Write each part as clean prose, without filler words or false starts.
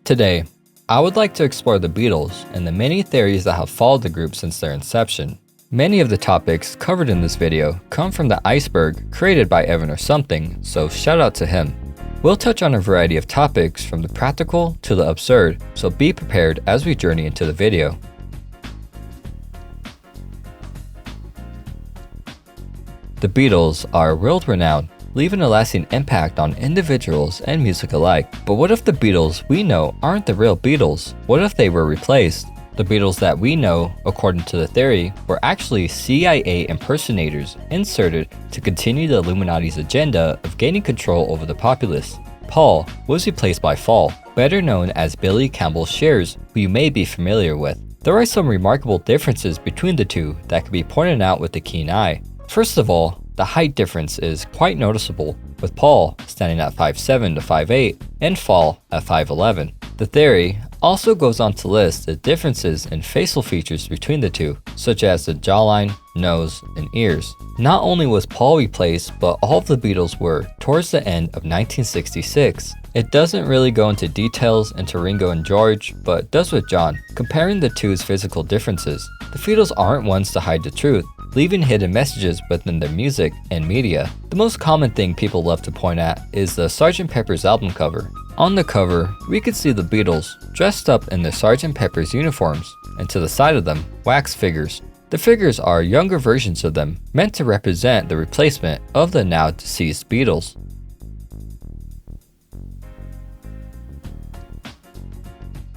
Today, I would like to explore the Beatles and the many theories that have followed the group since their inception. Many of the topics covered in this video come from the iceberg created by Evan or something, so shout out to him. We'll touch on a variety of topics from the practical to the absurd, so be prepared as we journey into the video. The Beatles are world-renowned, leaving a lasting impact on individuals and music alike. But what if the Beatles we know aren't the real Beatles? What if they were replaced? The Beatles that we know, according to the theory, were actually CIA impersonators inserted to continue the Illuminati's agenda of gaining control over the populace. Paul was replaced by Fall, better known as Billy Campbell Shears, who you may be familiar with. There are some remarkable differences between the two that can be pointed out with a keen eye. First of all, the height difference is quite noticeable, with Paul standing at 5'7" to 5'8", and Fall at 5'11". The theory also goes on to list the differences in facial features between the two, such as the jawline, nose, and ears. Not only was Paul replaced, but all of the Beatles were towards the end of 1966. It doesn't really go into details into Ringo and George, but does with John, comparing the two's physical differences. The Beatles aren't ones to hide the truth, leaving hidden messages within their music and media. The most common thing people love to point at is the Sgt. Pepper's album cover. On the cover, we could see the Beatles dressed up in their Sgt. Pepper's uniforms, and to the side of them, wax figures. The figures are younger versions of them, meant to represent the replacement of the now deceased Beatles.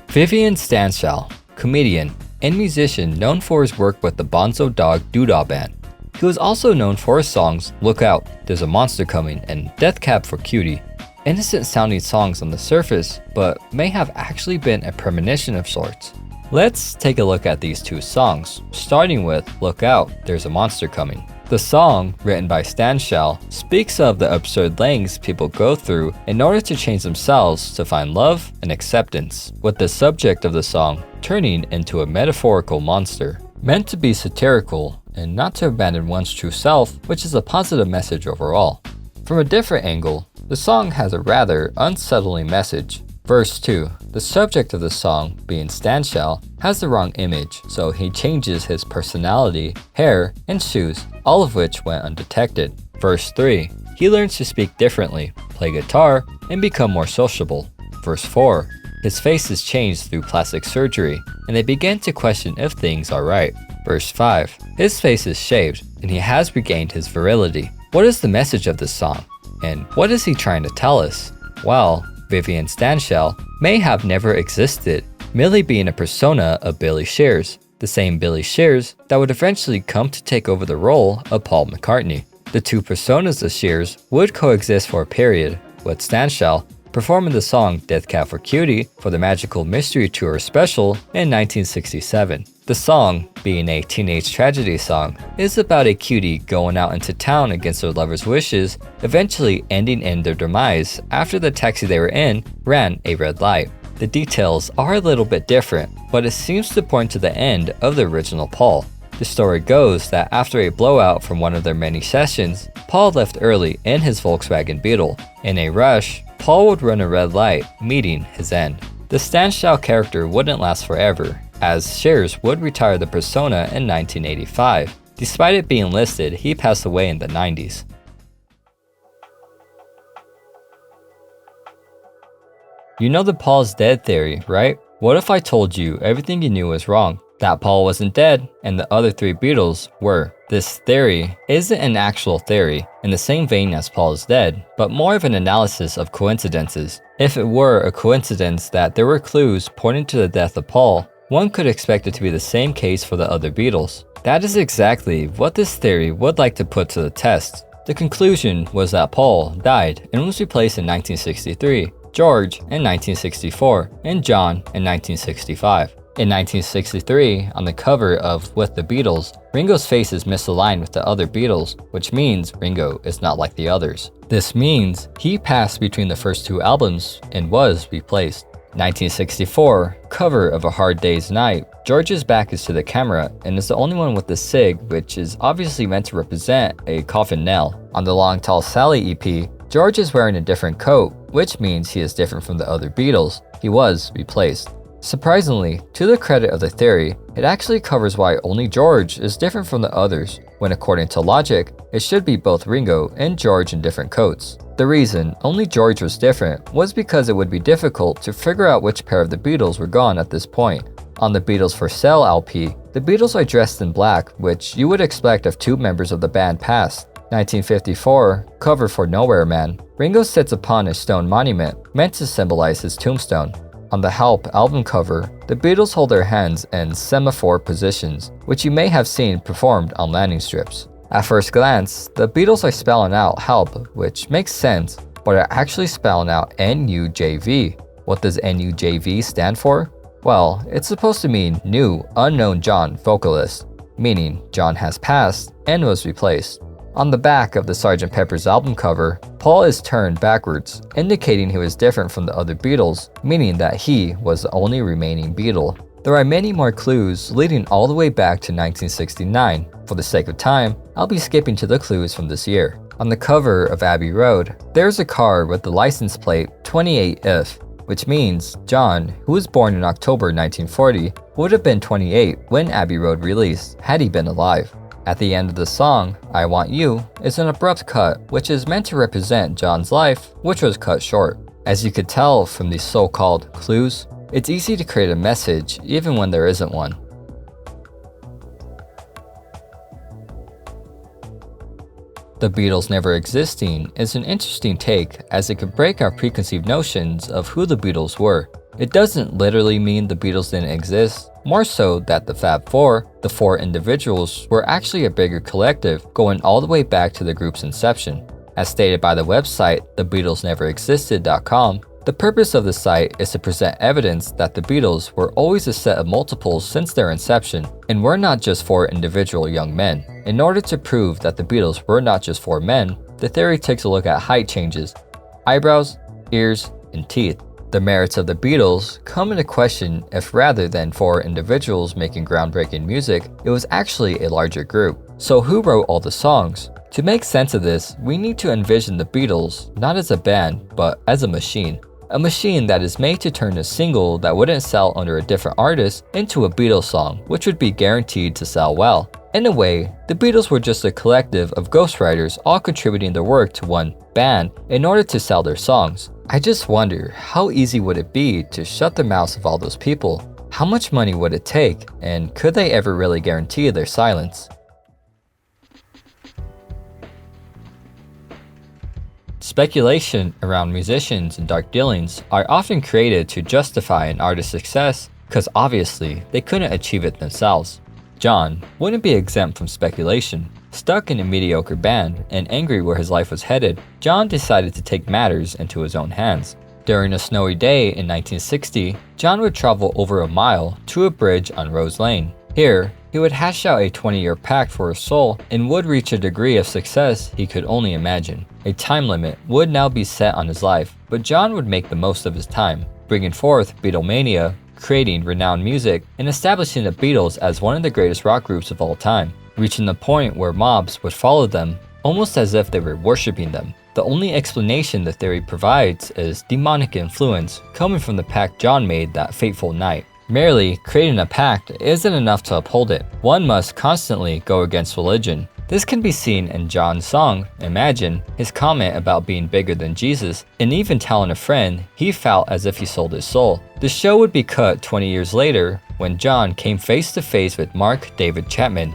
Vivian Stanshall, comedian and musician known for his work with the Bonzo Dog Doodah Band. He was also known for his songs Look Out, There's a Monster Coming, and Death Cab for Cutie. Innocent sounding songs on the surface, but may have actually been a premonition of sorts. Let's take a look at these two songs, starting with Look Out, There's a Monster Coming. The song, written by Stanshall, speaks of the absurd lengths people go through in order to change themselves to find love and acceptance, with the subject of the song turning into a metaphorical monster, meant to be satirical and not to abandon one's true self, which is a positive message overall. From a different angle, the song has a rather unsettling message. Verse 2, the subject of the song, being Stanshall, has the wrong image, so he changes his personality, hair, and shoes, all of which went undetected. Verse 3, he learns to speak differently, play guitar, and become more sociable. Verse 4, his face is changed through plastic surgery, and they begin to question if things are right. Verse 5, his face is shaved, and he has regained his virility. What is the message of this song? And what is he trying to tell us? Well, Vivian Stanshall may have never existed, merely being a persona of Billy Shears, the same Billy Shears that would eventually come to take over the role of Paul McCartney. The two personas of Shears would coexist for a period, with Stanshall performing the song Death Cab for Cutie for the Magical Mystery Tour special in 1967. The song, being a teenage tragedy song, is about a cutie going out into town against their lover's wishes, eventually ending in their demise after the taxi they were in ran a red light. The details are a little bit different, but it seems to point to the end of the original Paul. The story goes that after a blowout from one of their many sessions, Paul left early in his Volkswagen Beetle. In a rush, Paul would run a red light, meeting his end. The Stanshall character wouldn't last forever, as Shears would retire the persona in 1985. Despite it being listed, he passed away in the 90s. You know the Paul's dead theory, right? What if I told you everything you knew was wrong? That Paul wasn't dead, and the other three Beatles were. This theory isn't an actual theory, in the same vein as Paul is dead, but more of an analysis of coincidences. If it were a coincidence that there were clues pointing to the death of Paul, one could expect it to be the same case for the other Beatles. That is exactly what this theory would like to put to the test. The conclusion was that Paul died and was replaced in 1963, George in 1964, and John in 1965. In 1963, on the cover of With the Beatles, Ringo's face is misaligned with the other Beatles, which means Ringo is not like the others. This means he passed between the first two albums and was replaced. 1964, cover of A Hard Day's Night, George's back is to the camera and is the only one with the sig, which is obviously meant to represent a coffin nail. On the Long Tall Sally EP, George is wearing a different coat, which means he is different from the other Beatles. He was replaced. Surprisingly, to the credit of the theory, it actually covers why only George is different from the others, when according to logic, it should be both Ringo and George in different coats. The reason only George was different was because it would be difficult to figure out which pair of the Beatles were gone at this point. On the Beatles for Sale LP, the Beatles are dressed in black, which you would expect if two members of the band passed. 1954, cover for Nowhere Man, Ringo sits upon a stone monument meant to symbolize his tombstone. On the Help album cover, the Beatles hold their hands in semaphore positions, which you may have seen performed on landing strips. At first glance, the Beatles are spelling out help, which makes sense, but are actually spelling out NUJV. What does NUJV stand for? Well, it's supposed to mean New Unknown John Vocalist, meaning John has passed and was replaced. On the back of the Sgt. Pepper's album cover, Paul is turned backwards, indicating he was different from the other Beatles, meaning that he was the only remaining Beatle. There are many more clues leading all the way back to 1969. For the sake of time, I'll be skipping to the clues from this year. On the cover of Abbey Road, there's a car with the license plate 28F, which means John, who was born in October 1940, would have been 28 when Abbey Road released, had he been alive. At the end of the song, I Want You, is an abrupt cut, which is meant to represent John's life, which was cut short. As you could tell from these so-called clues, it's easy to create a message even when there isn't one. The Beatles never existing is an interesting take, as it could break our preconceived notions of who the Beatles were. It doesn't literally mean the Beatles didn't exist, more so that the Fab Four, the four individuals, were actually a bigger collective going all the way back to the group's inception. As stated by the website thebeatlesneverexisted.com, the purpose of the site is to present evidence that the Beatles were always a set of multiples since their inception, and were not just four individual young men. In order to prove that the Beatles were not just four men, the theory takes a look at height changes, eyebrows, ears, and teeth. The merits of the Beatles come into question if rather than four individuals making groundbreaking music, it was actually a larger group. So who wrote all the songs? To make sense of this, we need to envision the Beatles not as a band, but as a machine. A machine that is made to turn a single that wouldn't sell under a different artist into a Beatles song, which would be guaranteed to sell well. In a way, the Beatles were just a collective of ghostwriters all contributing their work to one band in order to sell their songs. I just wonder, how easy would it be to shut the mouths of all those people? How much money would it take, and could they ever really guarantee their silence? Speculation around musicians and dark dealings are often created to justify an artist's success, because obviously they couldn't achieve it themselves. John wouldn't be exempt from speculation. Stuck in a mediocre band and angry where his life was headed, John decided to take matters into his own hands. During a snowy day in 1960, John would travel over a mile to a bridge on Rose Lane. Here, he would hash out a 20-year pact for his soul and would reach a degree of success he could only imagine. A time limit would now be set on his life, but John would make the most of his time, bringing forth Beatlemania, creating renowned music, and establishing the Beatles as one of the greatest rock groups of all time, reaching the point where mobs would follow them, almost as if they were worshipping them. The only explanation the theory provides is demonic influence coming from the pact John made that fateful night. Merely creating a pact isn't enough to uphold it. One must constantly go against religion. This can be seen in John's song, Imagine, his comment about being bigger than Jesus, and even telling a friend he felt as if he sold his soul. The show would be cut 20 years later when John came face to face with Mark David Chapman.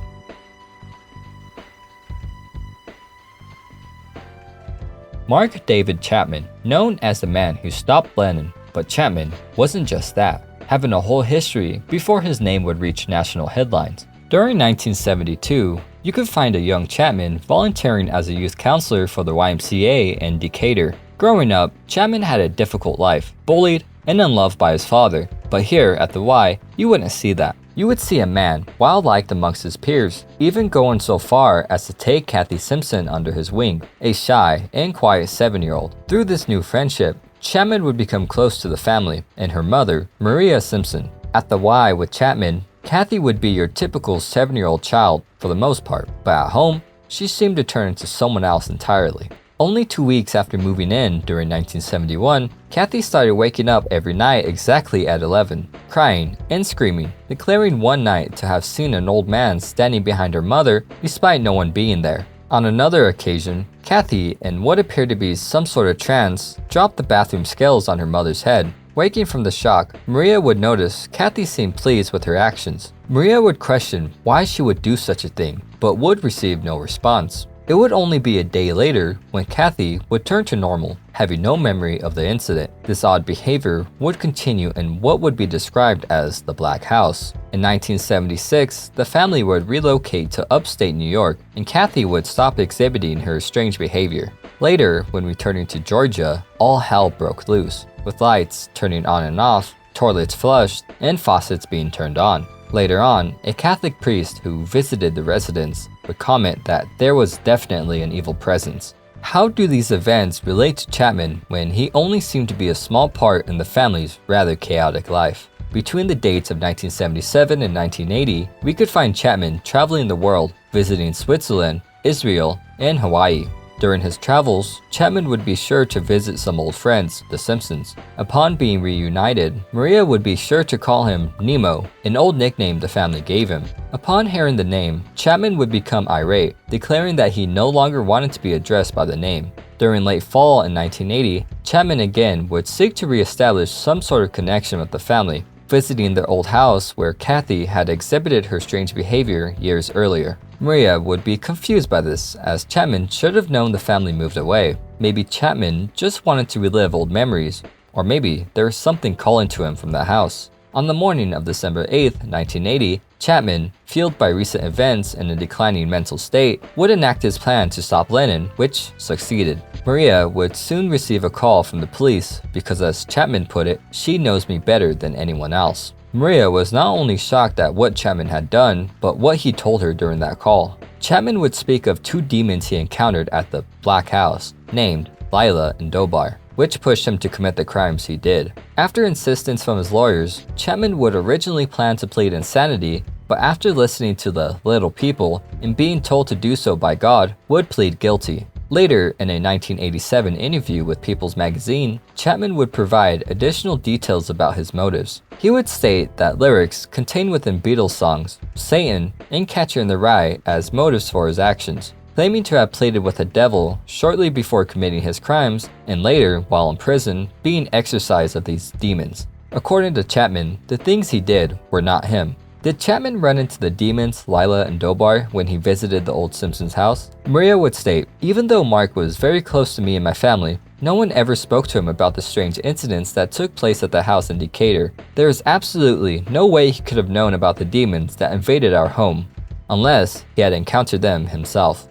Mark David Chapman, known as the man who stopped Lennon, but Chapman wasn't just that, having a whole history before his name would reach national headlines. During 1972, you could find a young Chapman volunteering as a youth counselor for the YMCA in Decatur. Growing up, Chapman had a difficult life, bullied and unloved by his father, but here at the Y, you wouldn't see that. You would see a man well-liked amongst his peers, even going so far as to take Kathy Simpson under his wing, a shy and quiet 7-year-old. Through this new friendship, Chapman would become close to the family and her mother, Maria Simpson. At the Y with Chapman, Kathy would be your typical 7-year-old child for the most part, but at home, she seemed to turn into someone else entirely. Only 2 weeks after moving in during 1971, Kathy started waking up every night exactly at 11, crying and screaming, declaring one night to have seen an old man standing behind her mother despite no one being there. On another occasion, Kathy, in what appeared to be some sort of trance, dropped the bathroom scales on her mother's head. Waking from the shock, Maria would notice Kathy seemed pleased with her actions. Maria would question why she would do such a thing, but would receive no response. It would only be a day later when Kathy would turn to normal, having no memory of the incident. This odd behavior would continue in what would be described as the Black House. In 1976, the family would relocate to upstate New York, and Kathy would stop exhibiting her strange behavior. Later, when returning to Georgia, all hell broke loose, with lights turning on and off, toilets flushed, and faucets being turned on. Later on, a Catholic priest who visited the residence would comment that there was definitely an evil presence. How do these events relate to Chapman when he only seemed to be a small part in the family's rather chaotic life? Between the dates of 1977 and 1980, we could find Chapman traveling the world, visiting Switzerland, Israel, and Hawaii. During his travels, Chapman would be sure to visit some old friends, the Simpsons. Upon being reunited, Maria would be sure to call him Nemo, an old nickname the family gave him. Upon hearing the name, Chapman would become irate, declaring that he no longer wanted to be addressed by the name. During late fall in 1980, Chapman again would seek to re-establish some sort of connection with the family, visiting their old house where Kathy had exhibited her strange behavior years earlier. Maria would be confused by this, as Chapman should have known the family moved away. Maybe Chapman just wanted to relive old memories, or maybe there was something calling to him from the house. On the morning of December 8, 1980, Chapman, fueled by recent events and a declining mental state, would enact his plan to stop Lennon, which succeeded. Maria would soon receive a call from the police because, as Chapman put it, she knows me better than anyone else. Maria was not only shocked at what Chapman had done, but what he told her during that call. Chapman would speak of two demons he encountered at the Black House, named Lila and Dobar, which pushed him to commit the crimes he did. After insistence from his lawyers, Chapman would originally plan to plead insanity, but after listening to the little people and being told to do so by God, would plead guilty. Later, in a 1987 interview with People's Magazine, Chapman would provide additional details about his motives. He would state that lyrics contained within Beatles songs, Satan, and Catcher in the Rye as motives for his actions, claiming to have pleaded with the devil shortly before committing his crimes, and later, while in prison, being exorcised of these demons. According to Chapman, the things he did were not him. Did Chapman run into the demons Lila and Dobar when he visited the old Simpsons house? Maria would state, even though Mark was very close to me and my family, no one ever spoke to him about the strange incidents that took place at the house in Decatur. There is absolutely no way he could have known about the demons that invaded our home, unless he had encountered them himself.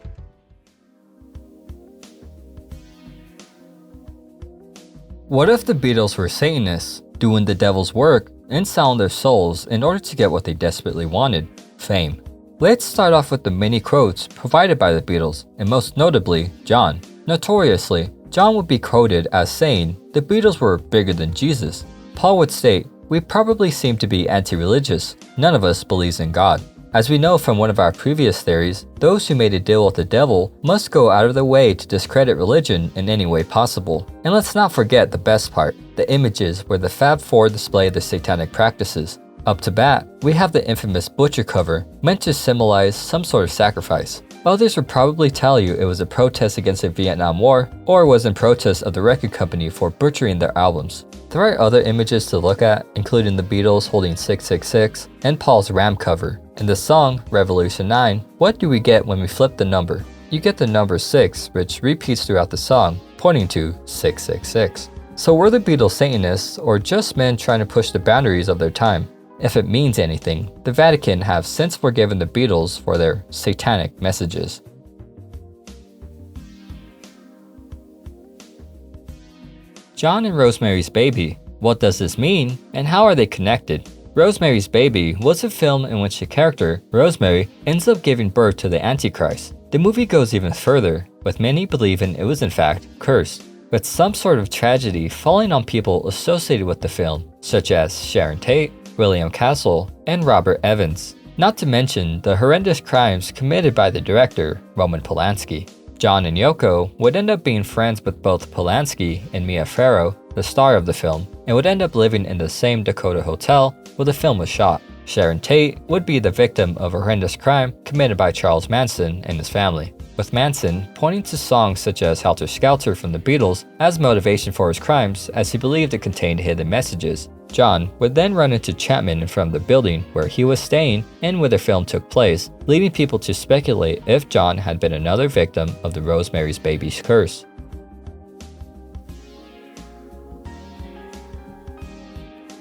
What if the Beatles were Satanists, doing the devil's work and selling their souls in order to get what they desperately wanted, fame? Let's start off with the many quotes provided by the Beatles, and most notably, John. Notoriously, John would be quoted as saying, "The Beatles were bigger than Jesus." Paul would state, "We probably seem to be anti-religious. None of us believes in God." As we know from one of our previous theories, those who made a deal with the devil must go out of their way to discredit religion in any way possible. And let's not forget the best part, the images where the Fab Four display their satanic practices. Up to bat, we have the infamous butcher cover, meant to symbolize some sort of sacrifice. Others would probably tell you it was a protest against the Vietnam War, or was in protest of the record company for butchering their albums. There are other images to look at, including the Beatles holding 666 and Paul's Ram cover. In the song, Revolution 9, what do we get when we flip the number? You get the number 6, which repeats throughout the song, pointing to 666. So were the Beatles Satanists, or just men trying to push the boundaries of their time? If it means anything, the Vatican have since forgiven the Beatles for their satanic messages. John and Rosemary's Baby. What does this mean, and how are they connected? Rosemary's Baby was a film in which the character, Rosemary, ends up giving birth to the Antichrist. The movie goes even further, with many believing it was in fact cursed, with some sort of tragedy falling on people associated with the film, such as Sharon Tate, William Castle, and Robert Evans. Not to mention the horrendous crimes committed by the director, Roman Polanski. John and Yoko would end up being friends with both Polanski and Mia Farrow, the star of the film, and would end up living in the same Dakota hotel where the film was shot. Sharon Tate would be the victim of a horrendous crime committed by Charles Manson and his family, with Manson pointing to songs such as Helter Skelter from the Beatles as motivation for his crimes, as he believed it contained hidden messages. John would then run into Chapman in front of the building where he was staying and where the film took place, leading people to speculate if John had been another victim of the Rosemary's Baby curse.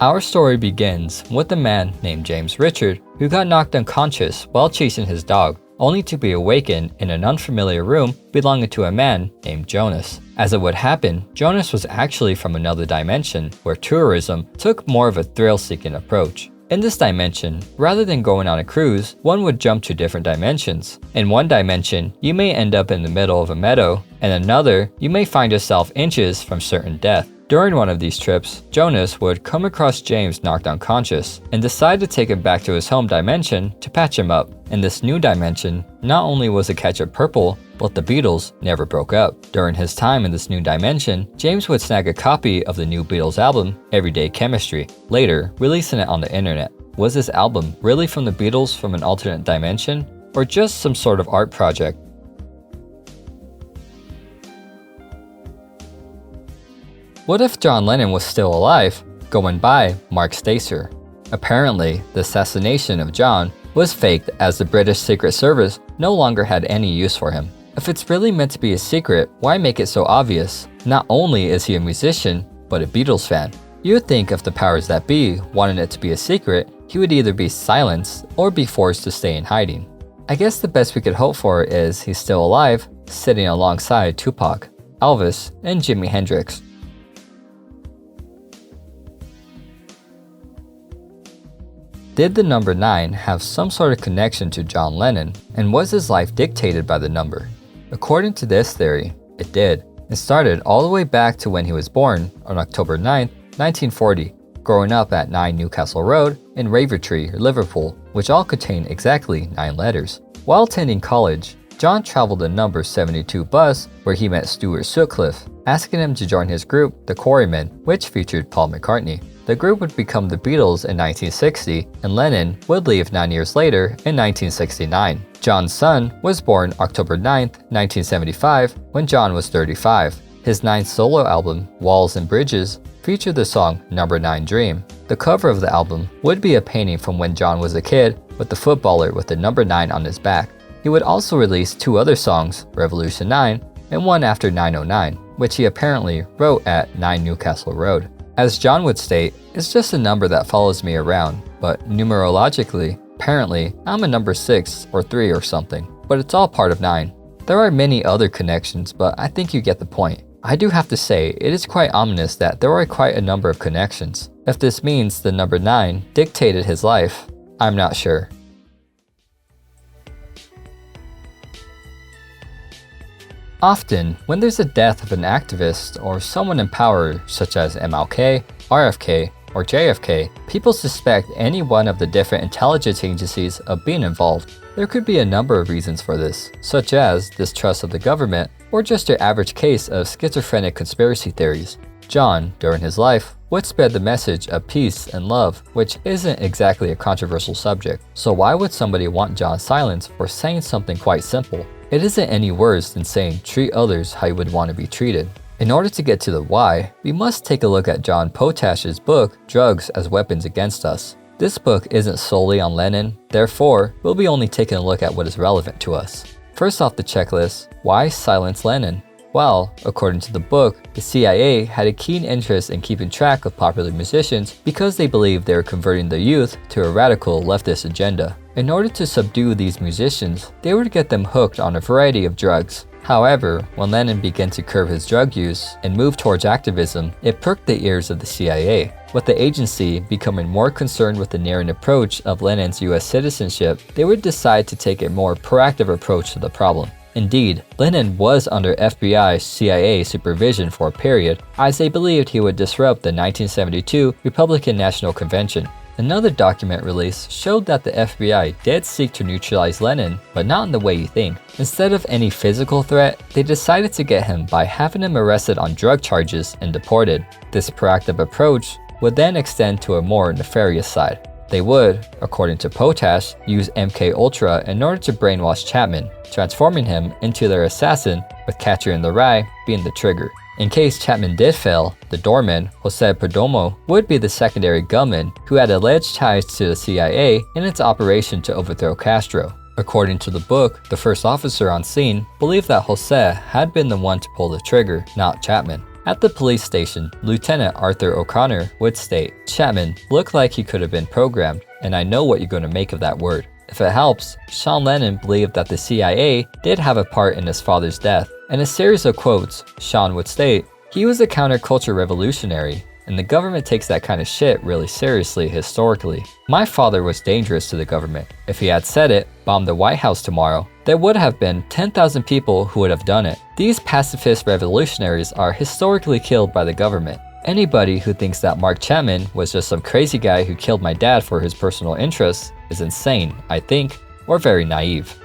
Our story begins with a man named James Richard who got knocked unconscious while chasing his dog, only to be awakened in an unfamiliar room belonging to a man named Jonas. As it would happen, Jonas was actually from another dimension where tourism took more of a thrill-seeking approach. In this dimension, rather than going on a cruise, one would jump to different dimensions. In one dimension, you may end up in the middle of a meadow, and another, you may find yourself inches from certain death. During one of these trips, Jonas would come across James knocked unconscious and decide to take him back to his home dimension to patch him up. In this new dimension, not only was the ketchup purple, but the Beatles never broke up. During his time in this new dimension, James would snag a copy of the new Beatles album, Everyday Chemistry, later releasing it on the internet. Was this album really from the Beatles from an alternate dimension, or just some sort of art project? What if John Lennon was still alive, going by Mark Stacer? Apparently, the assassination of John was faked as the British Secret Service no longer had any use for him. If it's really meant to be a secret, why make it so obvious? Not only is he a musician, but a Beatles fan. You would think if the powers that be wanted it to be a secret, he would either be silenced or be forced to stay in hiding. I guess the best we could hope for is he's still alive, sitting alongside Tupac, Elvis, and Jimi Hendrix. Did the number 9 have some sort of connection to John Lennon, and was his life dictated by the number? According to this theory, it did. It started all the way back to when he was born on October 9, 1940, growing up at 9 Newcastle Road in Ravertree, Liverpool, which all contain exactly 9 letters. While attending college, John traveled the number 72 bus where he met Stuart Sutcliffe, asking him to join his group, the Quarrymen, which featured Paul McCartney. The group would become the Beatles in 1960, and Lennon would leave 9 years later in 1969. John's son was born October 9, 1975, when John was 35. His 9th solo album, Walls and Bridges, featured the song Number 9 Dream. The cover of the album would be a painting from when John was a kid with the footballer with the number 9 on his back. He would also release 2 other songs, Revolution 9 and one after 909, which he apparently wrote at 9 Newcastle Road. As John would state, it's just a number that follows me around, but numerologically, apparently, I'm a number 6 or 3 or something, but it's all part of 9. There are many other connections, but I think you get the point. I do have to say, it is quite ominous that there are quite a number of connections. If this means the number 9 dictated his life, I'm not sure. Often, when there's a death of an activist or someone in power such as MLK, RFK, or JFK, people suspect any one of the different intelligence agencies of being involved. There could be a number of reasons for this, such as distrust of the government or just your average case of schizophrenic conspiracy theories. John, during his life, would spread the message of peace and love, which isn't exactly a controversial subject. So why would somebody want John silenced for saying something quite simple? It isn't any worse than saying treat others how you would want to be treated. In order to get to the why, we must take a look at John Potash's book, Drugs as Weapons Against Us. This book isn't solely on Lennon, therefore, we'll be only taking a look at what is relevant to us. First off the checklist, why silence Lennon? Well, according to the book, the CIA had a keen interest in keeping track of popular musicians because they believed they were converting the youth to a radical leftist agenda. In order to subdue these musicians, they would get them hooked on a variety of drugs. However, when Lennon began to curb his drug use and move towards activism, it perked the ears of the CIA. With the agency becoming more concerned with the nearing approach of Lennon's US citizenship, they would decide to take a more proactive approach to the problem. Indeed, Lennon was under FBI-CIA supervision for a period, as they believed he would disrupt the 1972 Republican National Convention. Another document release showed that the FBI did seek to neutralize Lennon, but not in the way you think. Instead of any physical threat, they decided to get him by having him arrested on drug charges and deported. This proactive approach would then extend to a more nefarious side. They would, according to Potash, use MK Ultra in order to brainwash Chapman, transforming him into their assassin, with Catcher in the Rye being the trigger. In case Chapman did fail, the doorman, Jose Perdomo, would be the secondary gunman who had alleged ties to the CIA in its operation to overthrow Castro. According to the book, the first officer on scene believed that Jose had been the one to pull the trigger, not Chapman. At the police station, Lieutenant Arthur O'Connor would state, "Chapman looked like he could have been programmed, and I know what you're going to make of that word." If it helps, Sean Lennon believed that the CIA did have a part in his father's death. In a series of quotes, Sean would state, "He was a counterculture revolutionary, and the government takes that kind of shit really seriously historically. My father was dangerous to the government. If he had said it, bomb the White House tomorrow, there would have been 10,000 people who would have done it. These pacifist revolutionaries are historically killed by the government. Anybody who thinks that Mark Chapman was just some crazy guy who killed my dad for his personal interests is insane, I think, or very naive."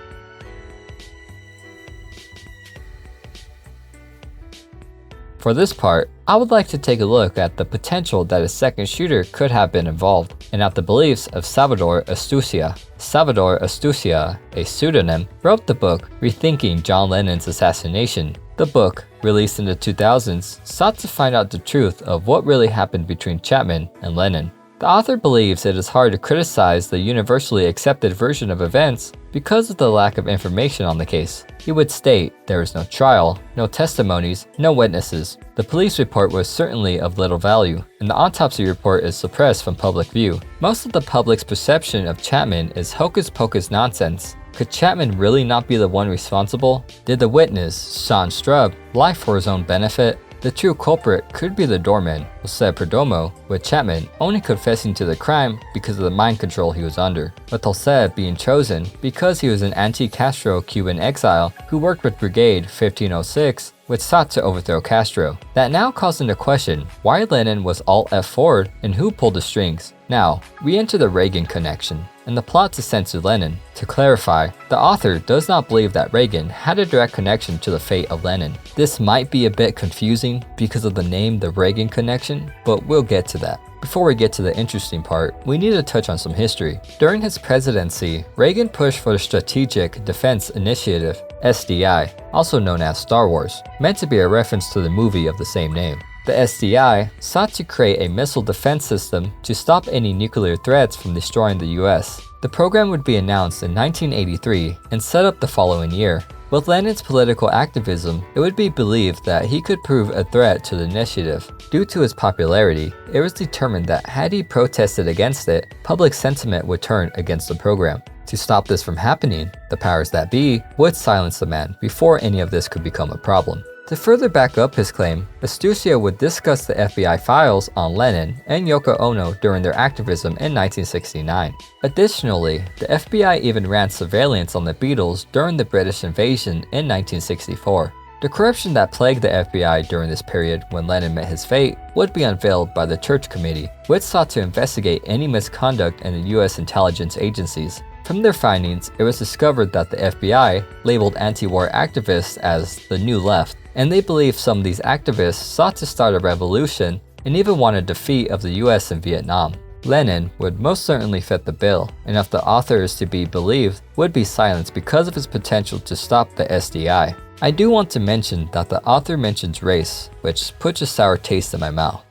For this part, I would like to take a look at the potential that a second shooter could have been involved, and at the beliefs of Salvador Astucia. Salvador Astucia, a pseudonym, wrote the book Rethinking John Lennon's Assassination. The book, released in the 2000s, sought to find out the truth of what really happened between Chapman and Lennon. The author believes it is hard to criticize the universally accepted version of events because of the lack of information on the case. He would state, "There is no trial, no testimonies, no witnesses. The police report was certainly of little value, and the autopsy report is suppressed from public view. Most of the public's perception of Chapman is hocus pocus nonsense. Could Chapman really not be the one responsible? Did the witness, Sean Strub, lie for his own benefit? The true culprit could be the doorman, Jose Perdomo, with Chapman only confessing to the crime because of the mind control he was under, with Jose being chosen because he was an anti-Castro Cuban exile who worked with Brigade 1506, which sought to overthrow Castro. That now calls into question why Lennon was alt F4'd and who pulled the strings. Now, we enter the Reagan connection and the plot to censor Lennon. To clarify, the author does not believe that Reagan had a direct connection to the fate of Lennon. This might be a bit confusing because of the name The Reagan Connection, but we'll get to that. Before we get to the interesting part, we need to touch on some history. During his presidency, Reagan pushed for the Strategic Defense Initiative, SDI, also known as Star Wars, meant to be a reference to the movie of the same name. The SDI sought to create a missile defense system to stop any nuclear threats from destroying the US. The program would be announced in 1983 and set up the following year. With Lennon's political activism, it would be believed that he could prove a threat to the initiative. Due to his popularity, it was determined that had he protested against it, public sentiment would turn against the program. To stop this from happening, the powers that be would silence the man before any of this could become a problem. To further back up his claim, Astucia would discuss the FBI files on Lennon and Yoko Ono during their activism in 1969. Additionally, the FBI even ran surveillance on the Beatles during the British invasion in 1964. The corruption that plagued the FBI during this period when Lennon met his fate would be unveiled by the Church Committee, which sought to investigate any misconduct in the US intelligence agencies. From their findings, it was discovered that the FBI labeled anti-war activists as the New Left, and they believed some of these activists sought to start a revolution and even wanted defeat of the US in Vietnam. Lennon would most certainly fit the bill, and if the author is to be believed, would be silenced because of his potential to stop the SDI. I do want to mention that the author mentions race, which puts a sour taste in my mouth.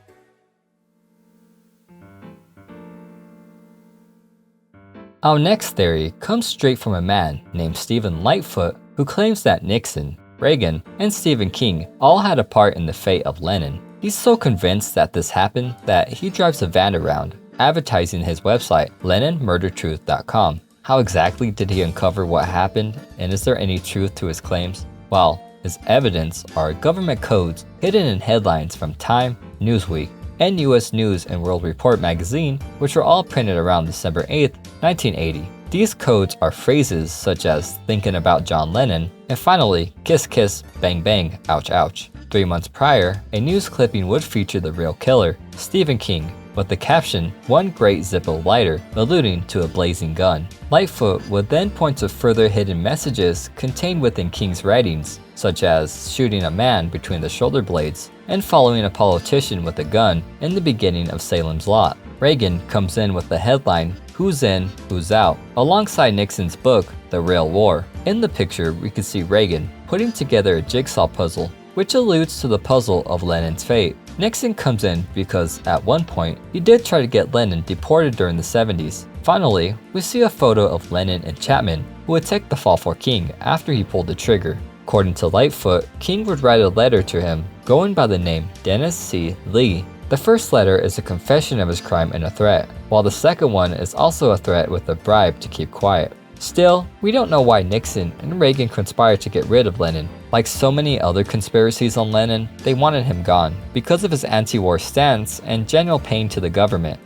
Our next theory comes straight from a man named Stephen Lightfoot who claims that Nixon, Reagan, and Stephen King all had a part in the fate of Lennon. He's so convinced that this happened that he drives a van around, advertising his website, LennonMurderTruth.com. How exactly did he uncover what happened, and is there any truth to his claims? Well, his evidence are government codes hidden in headlines from Time, Newsweek, and US News and World Report magazine, which were all printed around December 8, 1980. These codes are phrases such as thinking about John Lennon, and finally, kiss kiss, bang bang, ouch ouch. 3 months prior, a news clipping would feature the real killer, Stephen King, with the caption, "One great Zippo lighter," alluding to a blazing gun. Lightfoot would then point to further hidden messages contained within King's writings, such as shooting a man between the shoulder blades and following a politician with a gun in the beginning of Salem's Lot. Reagan comes in with the headline, "Who's in, who's out," alongside Nixon's book, The Real War. In the picture, we can see Reagan putting together a jigsaw puzzle, which alludes to the puzzle of Lennon's fate. Nixon comes in because, at one point, he did try to get Lennon deported during the 70s. Finally, we see a photo of Lennon and Chapman, who would take the fall for King after he pulled the trigger. According to Lightfoot, King would write a letter to him, going by the name Dennis C. Lee. The first letter is a confession of his crime and a threat, while the second one is also a threat with a bribe to keep quiet. Still, we don't know why Nixon and Reagan conspired to get rid of Lennon. Like so many other conspiracies on Lennon, they wanted him gone because of his anti-war stance and general pain to the government.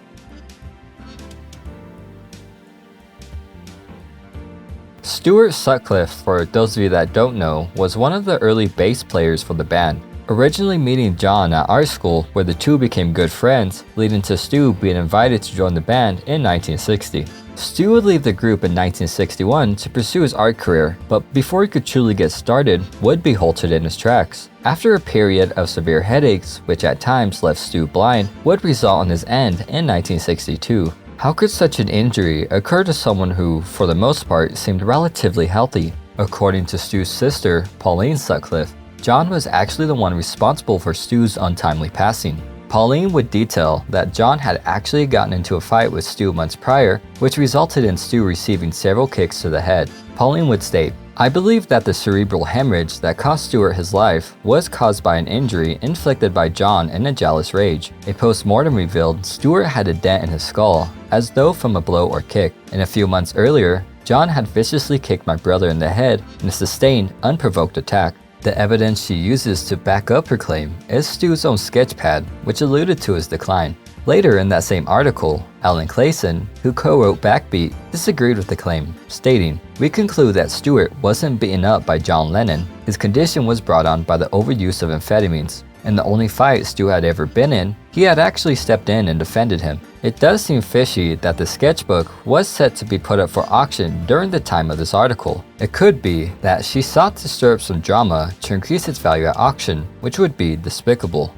Stuart Sutcliffe, for those of you that don't know, was one of the early bass players for the band. Originally meeting John at art school, where the two became good friends, leading to Stu being invited to join the band in 1960. Stu would leave the group in 1961 to pursue his art career, but before he could truly get started, would be halted in his tracks. After a period of severe headaches, which at times left Stu blind, would result in his end in 1962. How could such an injury occur to someone who, for the most part, seemed relatively healthy? According to Stu's sister, Pauline Sutcliffe, John was actually the one responsible for Stu's untimely passing. Pauline would detail that John had actually gotten into a fight with Stu months prior, which resulted in Stu receiving several kicks to the head. Pauline would state, "I believe that the cerebral hemorrhage that cost Stuart his life was caused by an injury inflicted by John in a jealous rage. A post-mortem revealed Stuart had a dent in his skull, as though from a blow or kick, and a few months earlier, John had viciously kicked my brother in the head in a sustained, unprovoked attack." The evidence she uses to back up her claim is Stu's own sketchpad, which alluded to his decline. Later in that same article, Alan Clayson, who co-wrote Backbeat, disagreed with the claim, stating, "We conclude that Stuart wasn't beaten up by John Lennon. His condition was brought on by the overuse of amphetamines. In the only fight Stu had ever been in, he had actually stepped in and defended him." It does seem fishy that the sketchbook was set to be put up for auction during the time of this article. It could be that she sought to stir up some drama to increase its value at auction, which would be despicable.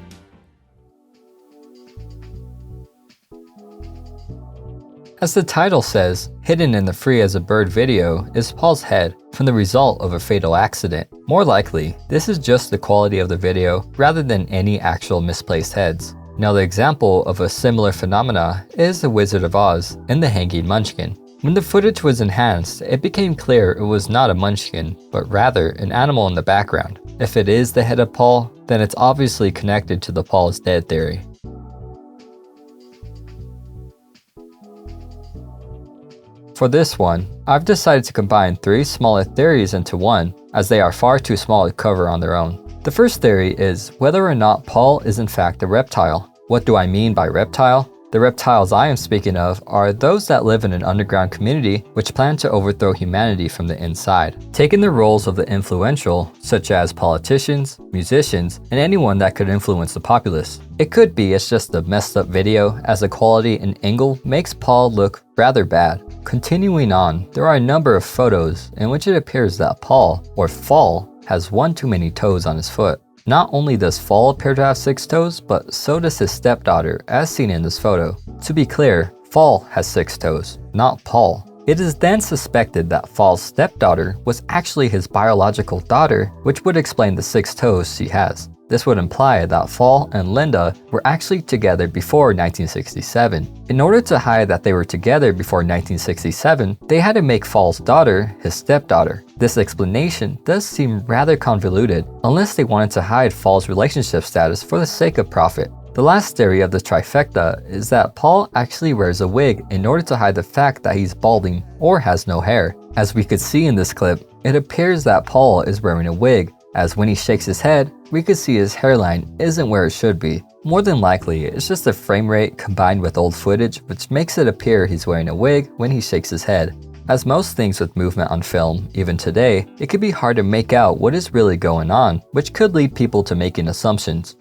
As the title says, hidden in the Free as a Bird video is Paul's head from the result of a fatal accident. More likely, this is just the quality of the video rather than any actual misplaced heads. Another example of a similar phenomena is The Wizard of Oz and the Hanging Munchkin. When the footage was enhanced, it became clear it was not a munchkin, but rather an animal in the background. If it is the head of Paul, then it's obviously connected to the Paul is dead theory. For this one, I've decided to combine 3 smaller theories into one, as they are far too small to cover on their own. The first theory is whether or not Paul is in fact a reptile. What do I mean by reptile? The reptiles I am speaking of are those that live in an underground community which plan to overthrow humanity from the inside, taking the roles of the influential, such as politicians, musicians, and anyone that could influence the populace. It could be it's just a messed up video, as the quality and angle makes Paul look rather bad. Continuing on, there are a number of photos in which it appears that Paul, or Fall, has one too many toes on his foot. Not only does Fall appear to have 6 toes, but so does his stepdaughter, as seen in this photo. To be clear, Fall has 6 toes, not Paul. It is then suspected that Fall's stepdaughter was actually his biological daughter, which would explain the 6 toes she has. This would imply that Fall and Linda were actually together before 1967. In order to hide that they were together before 1967, they had to make Fall's daughter his stepdaughter. This explanation does seem rather convoluted, unless they wanted to hide Fall's relationship status for the sake of profit. The last theory of the trifecta is that Paul actually wears a wig in order to hide the fact that he's balding or has no hair. As we could see in this clip, it appears that Paul is wearing a wig, as when he shakes his head, we could see his hairline isn't where it should be. More than likely, it's just the frame rate combined with old footage which makes it appear he's wearing a wig when he shakes his head. As most things with movement on film, even today, it could be hard to make out what is really going on, which could lead people to making assumptions.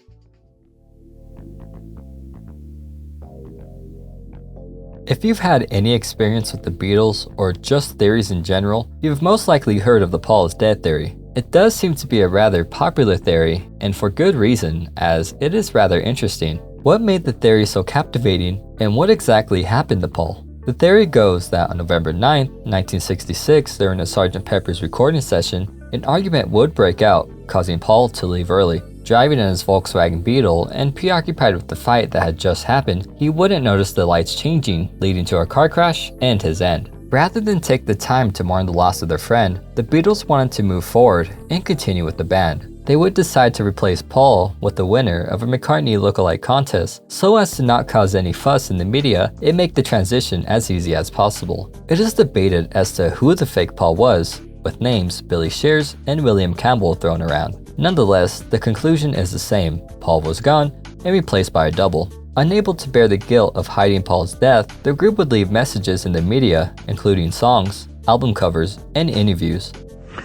If you've had any experience with the Beatles or just theories in general, you've most likely heard of the Paul is dead theory. It does seem to be a rather popular theory, and for good reason, as it is rather interesting. What made the theory so captivating, and what exactly happened to Paul? The theory goes that on November 9, 1966, during a Sgt. Pepper's recording session, an argument would break out, causing Paul to leave early. Driving in his Volkswagen Beetle and preoccupied with the fight that had just happened, he wouldn't notice the lights changing, leading to a car crash and his end. Rather than take the time to mourn the loss of their friend, the Beatles wanted to move forward and continue with the band. They would decide to replace Paul with the winner of a McCartney lookalike contest so as to not cause any fuss in the media and make the transition as easy as possible. It is debated as to who the fake Paul was, with names Billy Shears and William Campbell thrown around. Nonetheless, the conclusion is the same. Paul was gone and replaced by a double. Unable to bear the guilt of hiding Paul's death, the group would leave messages in the media, including songs, album covers, and interviews.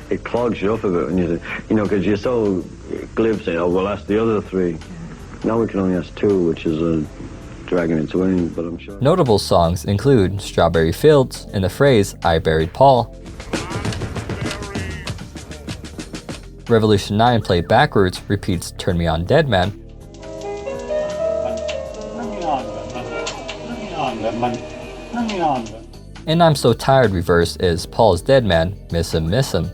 It clogs you up a bit when because you're so glib saying, oh, well, that's the other three. Now we can only ask two, which is dragging its wings, but I'm sure. Notable songs include Strawberry Fields and the phrase, I Buried Paul. Revolution 9 played backwards repeats Turn Me On Dead Man. And I'm So Tired reverse is Paul's Dead Man, Miss Him, Miss Him.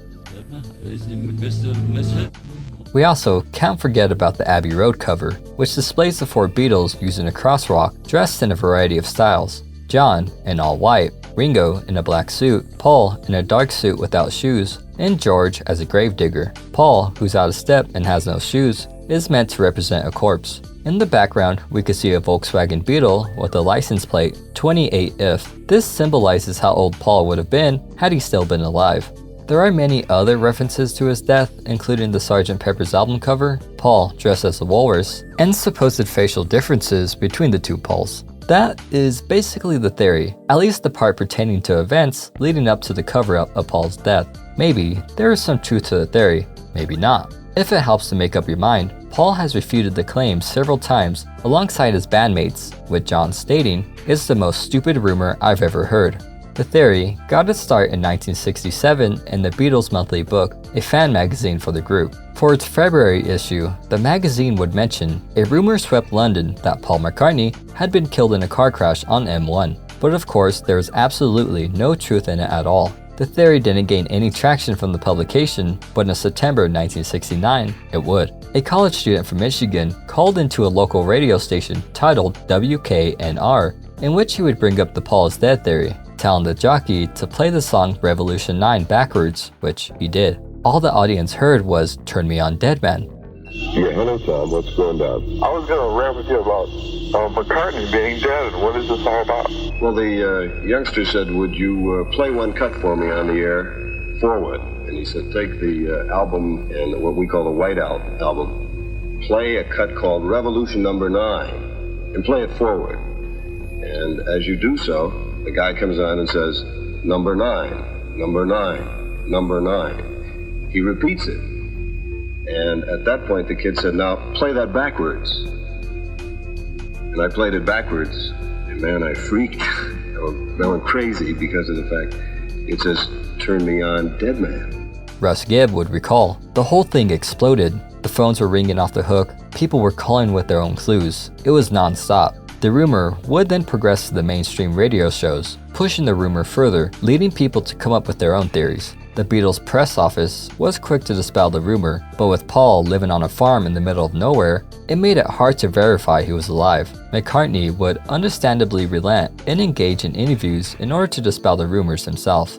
We also can't forget about the Abbey Road cover, which displays the four Beatles using a crosswalk dressed in a variety of styles. John in all white, Ringo in a black suit, Paul in a dark suit without shoes, and George as a gravedigger. Paul, who's out of step and has no shoes, is meant to represent a corpse. In the background, we can see a Volkswagen Beetle with a license plate 28if. This symbolizes how old Paul would have been had he still been alive. There are many other references to his death, including the Sgt. Pepper's album cover, Paul dressed as a walrus, and supposed facial differences between the two Pauls. That is basically the theory, at least the part pertaining to events leading up to the cover-up of Paul's death. Maybe there is some truth to the theory, maybe not. If it helps to make up your mind, Paul has refuted the claim several times alongside his bandmates, with John stating, "It's the most stupid rumor I've ever heard." The theory got its start in 1967 in the Beatles monthly book, a fan magazine for the group. For its February issue, the magazine would mention a rumor swept London that Paul McCartney had been killed in a car crash on M1. But of course, there was absolutely no truth in it at all. The theory didn't gain any traction from the publication, but in September 1969, it would. A college student from Michigan called into a local radio station titled WKNR, in which he would bring up the Paul is dead theory, telling the jockey to play the song Revolution 9 backwards, which he did. All the audience heard was Turn Me On Dead Man. Yeah, hello, Tom. What's going down? I was going to rap with you about McCartney being dead. What is this all about? Well, the youngster said, would you play one cut for me on the air forward? And he said, take the album and what we call the White album, play a cut called Revolution number 9, and play it forward. And as you do so, the guy comes on and says, number 9, number 9, number 9. He repeats it. And at that point, the kid said, now play that backwards. And I played it backwards. And man, I freaked. I went crazy because of the fact it says, Turn Me On Dead Man. Russ Gibb would recall, the whole thing exploded. The phones were ringing off the hook. People were calling with their own clues. It was non-stop. The rumor would then progress to the mainstream radio shows, pushing the rumor further, leading people to come up with their own theories. The Beatles' press office was quick to dispel the rumor, but with Paul living on a farm in the middle of nowhere, it made it hard to verify he was alive. McCartney would understandably relent and engage in interviews in order to dispel the rumors himself.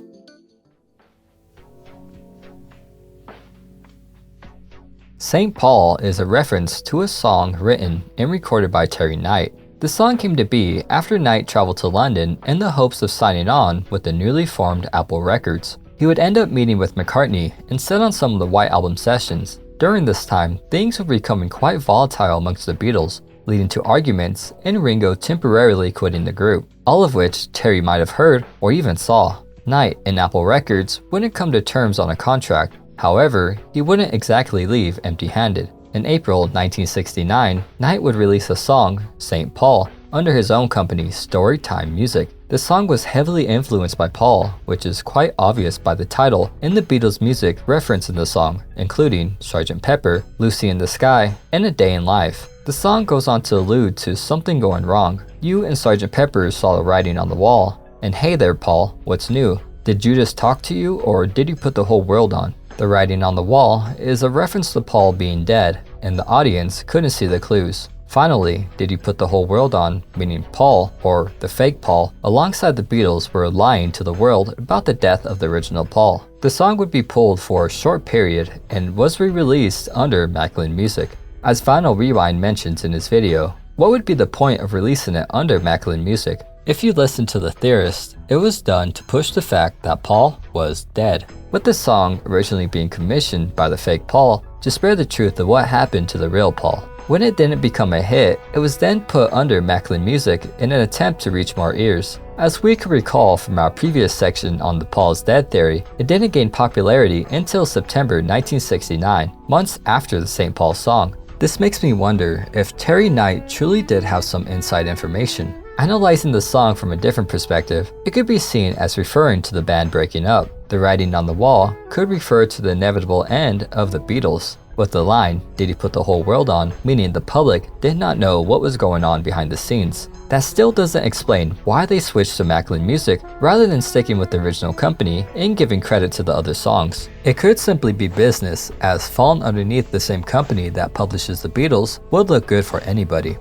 St. Paul is a reference to a song written and recorded by Terry Knight. The song came to be after Knight traveled to London in the hopes of signing on with the newly formed Apple Records. He would end up meeting with McCartney and sit on some of the White Album sessions. During this time, things were becoming quite volatile amongst the Beatles, leading to arguments and Ringo temporarily quitting the group, all of which Terry might have heard or even saw. Knight and Apple Records wouldn't come to terms on a contract. However, he wouldn't exactly leave empty-handed. In April 1969, Knight would release a song, St. Paul, under his own company, Storytime Music. The song was heavily influenced by Paul, which is quite obvious by the title and the Beatles' music referenced in the song, including Sgt. Pepper, Lucy in the Sky, and A Day in Life. The song goes on to allude to something going wrong. You and Sgt. Pepper saw the writing on the wall, and hey there Paul, what's new? Did Judas talk to you, or did you put the whole world on? The writing on the wall is a reference to Paul being dead, and the audience couldn't see the clues. Finally, did you put the whole world on, meaning Paul, or the fake Paul, alongside the Beatles were lying to the world about the death of the original Paul. The song would be pulled for a short period and was re-released under Macmillan Music. As Vinyl Rewind mentions in his video, what would be the point of releasing it under Macmillan Music? If you listen to the theorist, it was done to push the fact that Paul was dead, with the song originally being commissioned by the fake Paul to spare the truth of what happened to the real Paul. When it didn't become a hit, it was then put under Macmillan Music in an attempt to reach more ears. As we can recall from our previous section on the Paul's dead theory, it didn't gain popularity until September 1969, months after the St. Paul song. This makes me wonder if Terry Knight truly did have some inside information. Analyzing the song from a different perspective, it could be seen as referring to the band breaking up. The writing on the wall could refer to the inevitable end of the Beatles, with the line, "Did he put the whole world on?" meaning the public did not know what was going on behind the scenes. That still doesn't explain why they switched to Macmillan Music rather than sticking with the original company and giving credit to the other songs. It could simply be business, as falling underneath the same company that publishes the Beatles would look good for anybody.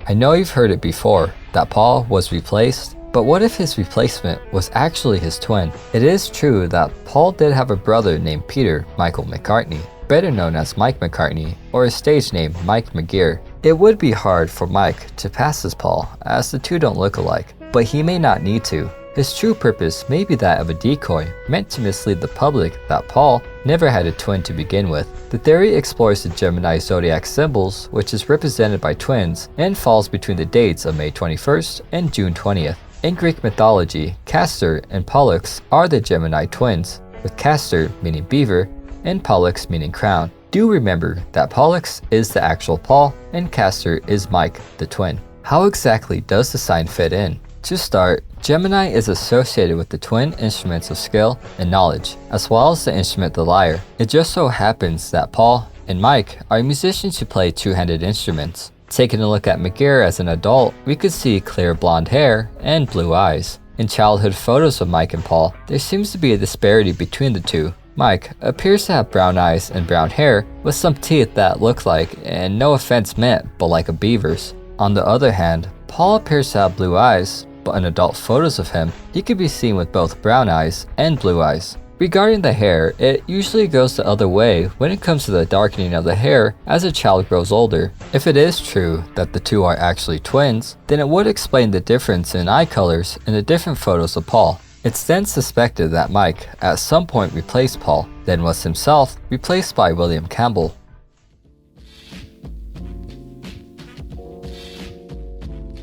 I know you've heard it before, that Paul was replaced, but what if his replacement was actually his twin? It is true that Paul did have a brother named Peter Michael McCartney, better known as Mike McCartney, or his stage name Mike McGear. It would be hard for Mike to pass as Paul, as the two don't look alike, but he may not need to. His true purpose may be that of a decoy, meant to mislead the public that Paul never had a twin to begin with. The theory explores the Gemini zodiac symbols, which is represented by twins, and falls between the dates of May 21st and June 20th. In Greek mythology, Castor and Pollux are the Gemini twins, with Castor meaning beaver and Pollux meaning crown. Do remember that Pollux is the actual Paul and Castor is Mike, the twin. How exactly does the sign fit in? To start, Gemini is associated with the twin instruments of skill and knowledge, as well as the instrument the lyre. It just so happens that Paul and Mike are musicians who play two-handed instruments. Taking a look at McGear as an adult, we could see clear blonde hair and blue eyes. In childhood photos of Mike and Paul, there seems to be a disparity between the two. Mike appears to have brown eyes and brown hair with some teeth that look like, and no offense meant, but like a beaver's. On the other hand, Paul appears to have blue eyes, but in adult photos of him, he could be seen with both brown eyes and blue eyes. Regarding the hair, it usually goes the other way when it comes to the darkening of the hair as a child grows older. If it is true that the two are actually twins, then it would explain the difference in eye colors in the different photos of Paul. It's then suspected that Mike at some point replaced Paul, then was himself replaced by William Campbell.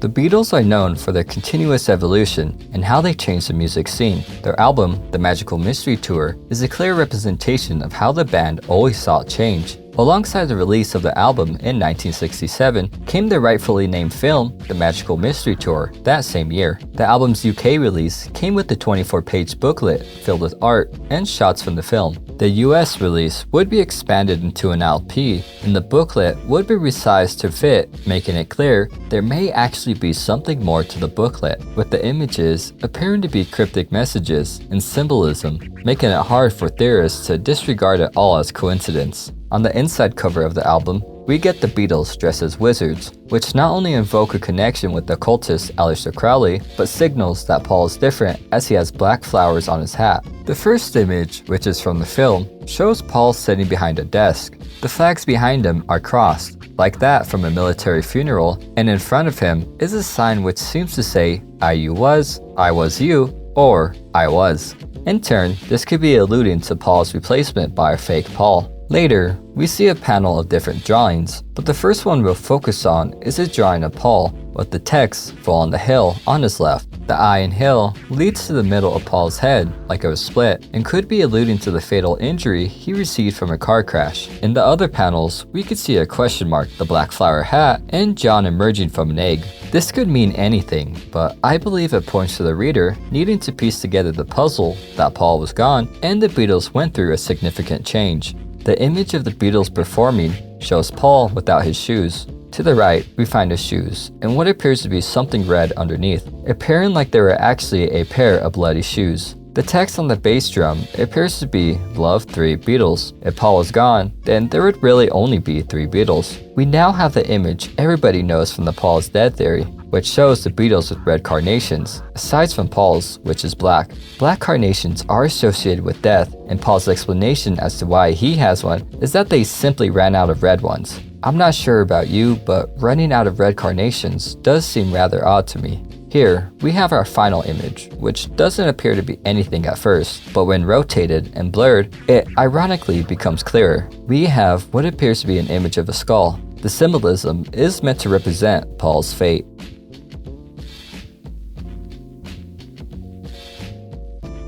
The Beatles are known for their continuous evolution and how they changed the music scene. Their album, The Magical Mystery Tour, is a clear representation of how the band always sought change. Alongside the release of the album in 1967 came the rightfully named film, The Magical Mystery Tour, that same year. The album's UK release came with the 24-page booklet filled with art and shots from the film. The US release would be expanded into an LP, and the booklet would be resized to fit, making it clear there may actually be something more to the booklet, with the images appearing to be cryptic messages and symbolism, making it hard for theorists to disregard it all as coincidence. On the inside cover of the album, we get the Beatles dressed as wizards, which not only invoke a connection with the occultist Aleister Crowley, but signals that Paul is different as he has black flowers on his hat. The first image, which is from the film, shows Paul sitting behind a desk. The flags behind him are crossed, like that from a military funeral, and in front of him is a sign which seems to say, I was you, or I was. In turn, this could be alluding to Paul's replacement by a fake Paul. Later, we see a panel of different drawings, but the first one we'll focus on is a drawing of Paul with the text "Fall on the Hill" on his left. The eye in Hill leads to the middle of Paul's head, like it was split, and could be alluding to the fatal injury he received from a car crash. In the other panels, we could see a question mark, the black flower hat, and John emerging from an egg. This could mean anything, but I believe it points to the reader needing to piece together the puzzle that Paul was gone and the Beatles went through a significant change. The image of the Beatles performing shows Paul without his shoes. To the right, we find his shoes, and what appears to be something red underneath, appearing like they were actually a pair of bloody shoes. The text on the bass drum appears to be Love 3 Beatles. If Paul was gone, then there would really only be 3 Beatles. We now have the image everybody knows from the Paul is dead theory, which shows the Beatles with red carnations, aside from Paul's, which is black. Black carnations are associated with death, and Paul's explanation as to why he has one is that they simply ran out of red ones. I'm not sure about you, but running out of red carnations does seem rather odd to me. Here, we have our final image, which doesn't appear to be anything at first, but when rotated and blurred, it ironically becomes clearer. We have what appears to be an image of a skull. The symbolism is meant to represent Paul's fate.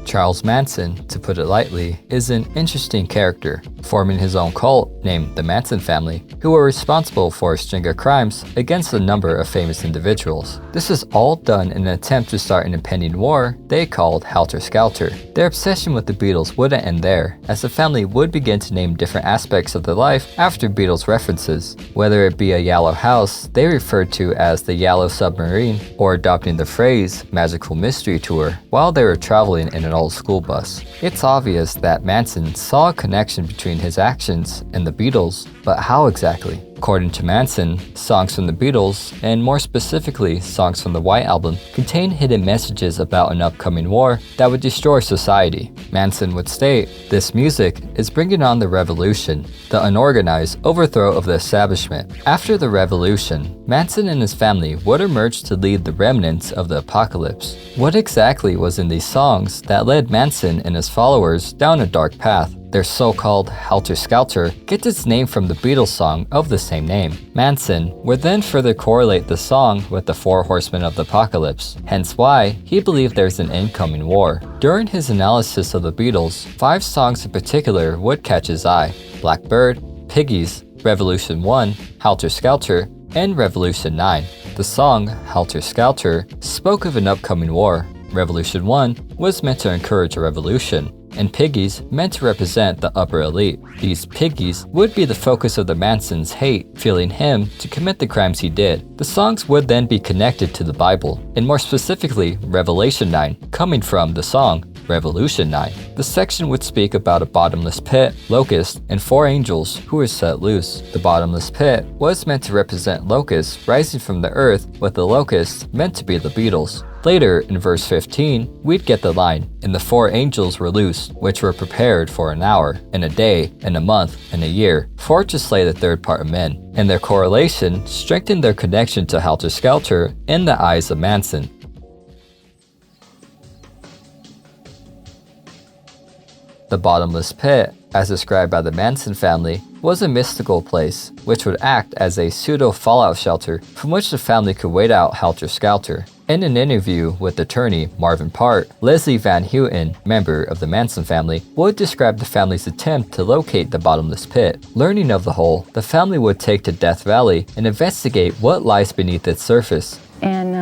Charles Manson, to put it lightly, is an interesting character, forming his own cult named the Manson family, who were responsible for a string of crimes against a number of famous individuals. This is all done in an attempt to start an impending war they called Helter Skelter. Their obsession with the Beatles wouldn't end there, as the family would begin to name different aspects of their life after Beatles references, whether it be a yellow house they referred to as the Yellow Submarine, or adopting the phrase Magical Mystery Tour while they were traveling in an old school bus. It's obvious that Manson saw a connection between his actions and the Beatles, but how exactly? According to Manson, songs from the Beatles, and more specifically songs from the White Album, contain hidden messages about an upcoming war that would destroy society. Manson would state, "This music is bringing on the revolution, the unorganized overthrow of the establishment." After the revolution, Manson and his family would emerge to lead the remnants of the apocalypse. What exactly was in these songs that led Manson and his followers down a dark path? Their so-called Helter Skelter gets its name from the Beatles song of the same name. Manson would then further correlate the song with the Four Horsemen of the Apocalypse, hence why he believed there's an incoming war. During his analysis of the Beatles, 5 songs in particular would catch his eye: Blackbird, Piggies, Revolution 1, Helter Skelter, and Revolution 9. The song Helter Skelter spoke of an upcoming war. Revolution 1 was meant to encourage a revolution, and Piggies meant to represent the upper elite. These piggies would be the focus of the Mansons' hate, fueling him to commit the crimes he did. The songs would then be connected to the Bible, and more specifically Revelation 9, coming from the song Revolution 9. The section would speak about a bottomless pit, locust, and 4 angels who were set loose. The bottomless pit was meant to represent locusts rising from the earth, with the locusts meant to be the Beatles. Later, in verse 15, we'd get the line, "And the 4 angels were loosed, which were prepared for an hour, and a day, and a month, and a year, for to slay the third part of men." And their correlation strengthened their connection to Helter Skelter in the eyes of Manson. The bottomless pit, as described by the Manson family, was a mystical place, which would act as a pseudo-fallout shelter from which the family could wait out Helter Skelter. In an interview with attorney Marvin Park, Leslie Van Houten, member of the Manson family, would describe the family's attempt to locate the bottomless pit. Learning of the hole, the family would take to Death Valley and investigate what lies beneath its surface. And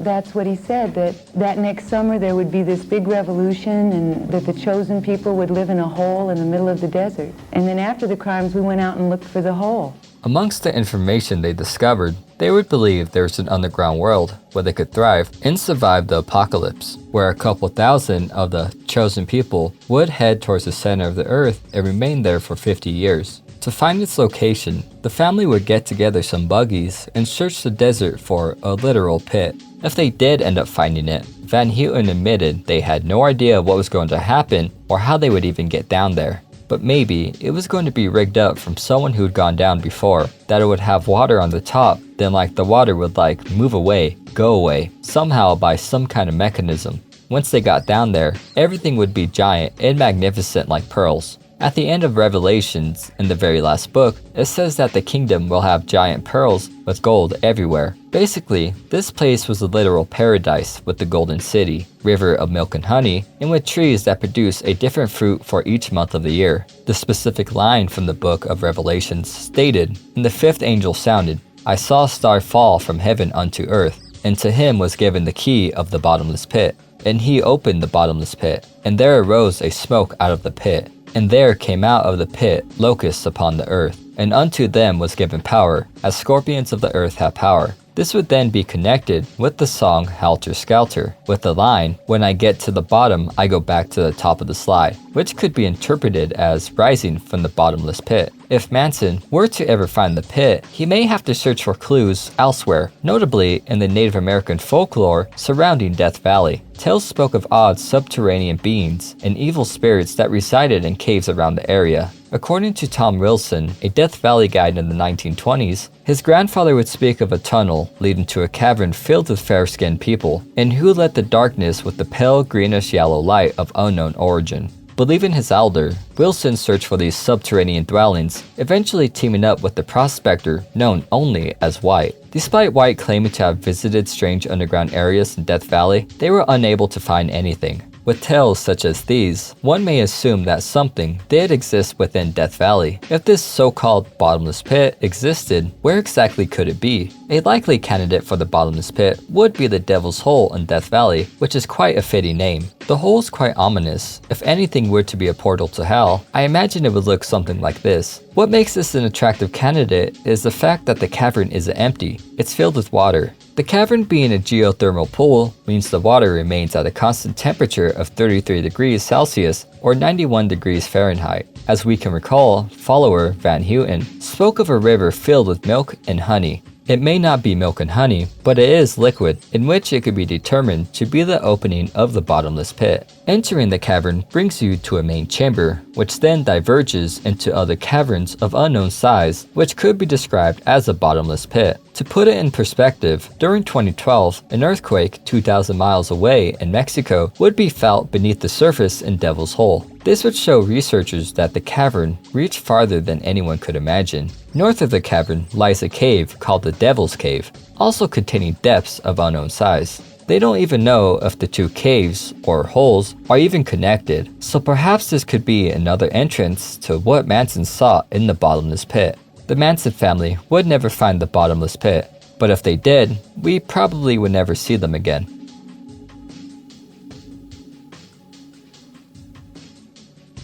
that's what he said, that next summer there would be this big revolution and that the chosen people would live in a hole in the middle of the desert. And then after the crimes, we went out and looked for the hole. Amongst the information they discovered, they would believe there was an underground world where they could thrive and survive the apocalypse, where a couple thousand of the chosen people would head towards the center of the earth and remain there for 50 years. To find its location, the family would get together some buggies and search the desert for a literal pit. If they did end up finding it, Van Houten admitted they had no idea what was going to happen or how they would even get down there. But maybe it was going to be rigged up from someone who'd gone down before, that it would have water on the top, then the water would move away, go away, somehow by some kind of mechanism. Once they got down there, everything would be giant and magnificent like pearls. At the end of Revelations, in the very last book, it says that the kingdom will have giant pearls with gold everywhere. Basically, this place was a literal paradise with the golden city, river of milk and honey, and with trees that produce a different fruit for each month of the year. The specific line from the book of Revelations stated, "And the fifth angel sounded, I saw a star fall from heaven unto earth, and to him was given the key of the bottomless pit. And he opened the bottomless pit, and there arose a smoke out of the pit. And there came out of the pit locusts upon the earth, and unto them was given power, as scorpions of the earth have power." This would then be connected with the song Helter Skelter, with the line, "When I get to the bottom, I go back to the top of the slide," which could be interpreted as rising from the bottomless pit. If Manson were to ever find the pit, he may have to search for clues elsewhere, notably in the Native American folklore surrounding Death Valley. Tales spoke of odd subterranean beings and evil spirits that resided in caves around the area. According to Tom Wilson, a Death Valley guide in the 1920s, his grandfather would speak of a tunnel leading to a cavern filled with fair-skinned people, and who lit the darkness with the pale greenish-yellow light of unknown origin. Believing his elder, Wilson searched for these subterranean dwellings, eventually teaming up with the prospector known only as White. Despite White claiming to have visited strange underground areas in Death Valley, they were unable to find anything. With tales such as these, one may assume that something did exist within Death Valley. If this so-called bottomless pit existed, where exactly could it be? A likely candidate for the bottomless pit would be the Devil's Hole in Death Valley, which is quite a fitting name. The hole is quite ominous. If anything were to be a portal to hell, I imagine it would look something like this. What makes this an attractive candidate is the fact that the cavern isn't empty. It's filled with water. The cavern being a geothermal pool means the water remains at a constant temperature of 33 degrees Celsius or 91 degrees Fahrenheit. As we can recall, follower Van Houten spoke of a river filled with milk and honey. It may not be milk and honey, but it is liquid, in which it could be determined to be the opening of the bottomless pit. Entering the cavern brings you to a main chamber, which then diverges into other caverns of unknown size, which could be described as a bottomless pit. To put it in perspective, during 2012, an earthquake 2,000 miles away in Mexico would be felt beneath the surface in Devil's Hole. This would show researchers that the cavern reached farther than anyone could imagine. North of the cavern lies a cave called the Devil's Cave, also containing depths of unknown size. They don't even know if the two caves, or holes, are even connected, so perhaps this could be another entrance to what Manson saw in the bottomless pit. The Manson family would never find the bottomless pit, but if they did, we probably would never see them again.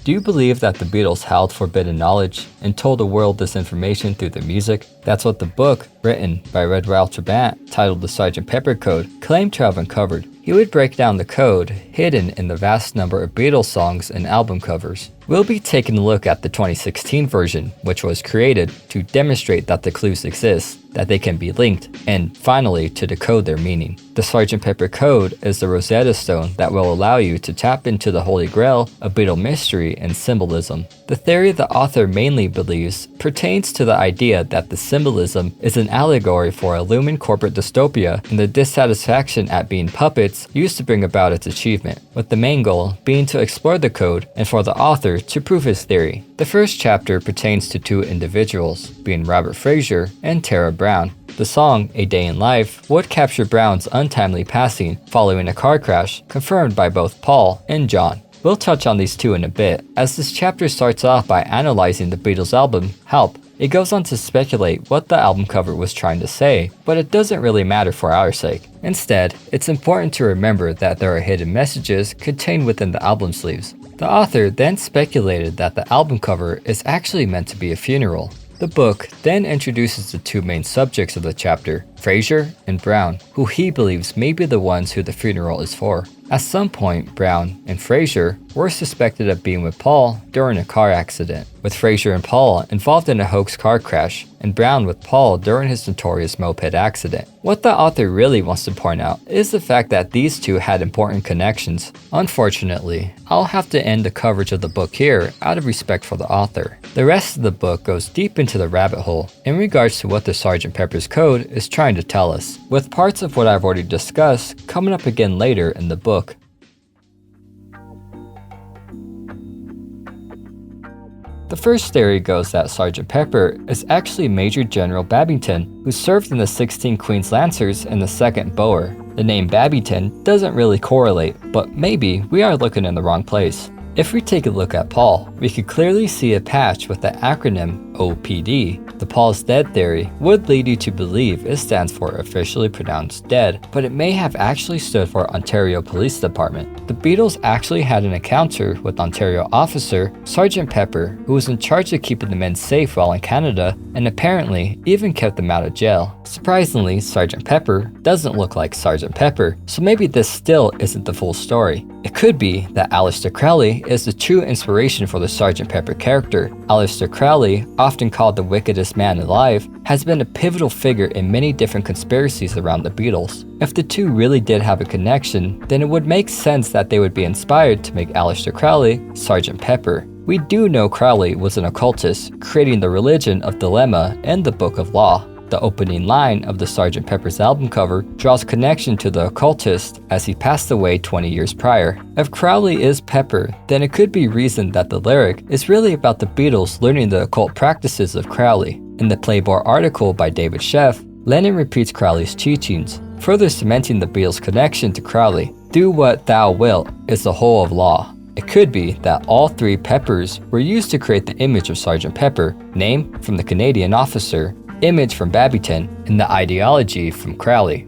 Do you believe that the Beatles held forbidden knowledge and told the world this information through their music? That's what the book, written by Red Walter Bant, titled The Sgt. Pepper Code, claimed to have uncovered. He would break down the code hidden in the vast number of Beatles songs and album covers. We'll be taking a look at the 2016 version, which was created to demonstrate that the clues exist, that they can be linked, and finally to decode their meaning. The Sgt. Pepper Code is the Rosetta Stone that will allow you to tap into the Holy Grail of Beatle mystery and symbolism. The theory the author mainly believes pertains to the idea that the symbolism is an allegory for a looming corporate dystopia and the dissatisfaction at being puppets used to bring about its achievement, with the main goal being to explore the code and for the author to prove his theory. The first chapter pertains to two individuals, being Robert Fraser and Tara Brown. The song, A Day in Life, would capture Brown's untimely passing following a car crash, confirmed by both Paul and John. We'll touch on these two in a bit, as this chapter starts off by analyzing the Beatles album, Help. It goes on to speculate what the album cover was trying to say, but it doesn't really matter for our sake. Instead, it's important to remember that there are hidden messages contained within the album sleeves. The author then speculated that the album cover is actually meant to be a funeral. The book then introduces the two main subjects of the chapter, Fraser and Brown, who he believes may be the ones who the funeral is for. At some point, Brown and Fraser were suspected of being with Paul during a car accident, with Fraser and Paul involved in a hoax car crash, and Brown with Paul during his notorious moped accident. What the author really wants to point out is the fact that these two had important connections. Unfortunately, I'll have to end the coverage of the book here out of respect for the author. The rest of the book goes deep into the rabbit hole in regards to what the Sgt. Pepper's Code is trying to tell us, with parts of what I've already discussed coming up again later in the book. The first theory goes that Sgt. Pepper is actually Major General Babington, who served in the 16 Queen's Lancers in the 2nd Boer. The name Babington doesn't really correlate, but maybe we are looking in the wrong place. If we take a look at Paul, we could clearly see a patch with the acronym OPD. The Paul's Dead theory would lead you to believe it stands for officially pronounced dead, but it may have actually stood for Ontario Police Department. The Beatles actually had an encounter with Ontario officer Sgt. Pepper, who was in charge of keeping the men safe while in Canada, and apparently even kept them out of jail. Surprisingly, Sgt. Pepper doesn't look like Sgt. Pepper, so maybe this still isn't the full story. It could be that Aleister Crowley is the true inspiration for the Sgt. Pepper character. Aleister Crowley, often called the wickedest man alive, has been a pivotal figure in many different conspiracies around the Beatles. If the two really did have a connection, then it would make sense that they would be inspired to make Aleister Crowley Sgt. Pepper. We do know Crowley was an occultist, creating the religion of Dilemma and the Book of Law. The opening line of the Sgt. Pepper's album cover draws connection to the occultist as he passed away 20 years prior. If Crowley is Pepper, then it could be reasoned that the lyric is really about the Beatles learning the occult practices of Crowley. In the Playboy article by David Sheff, Lennon repeats Crowley's teachings, further cementing the Beatles' connection to Crowley. Do what thou wilt is the whole of law. It could be that all 3 peppers were used to create the image of Sgt. Pepper, name from the Canadian officer, image from Babington, and the ideology from Crowley.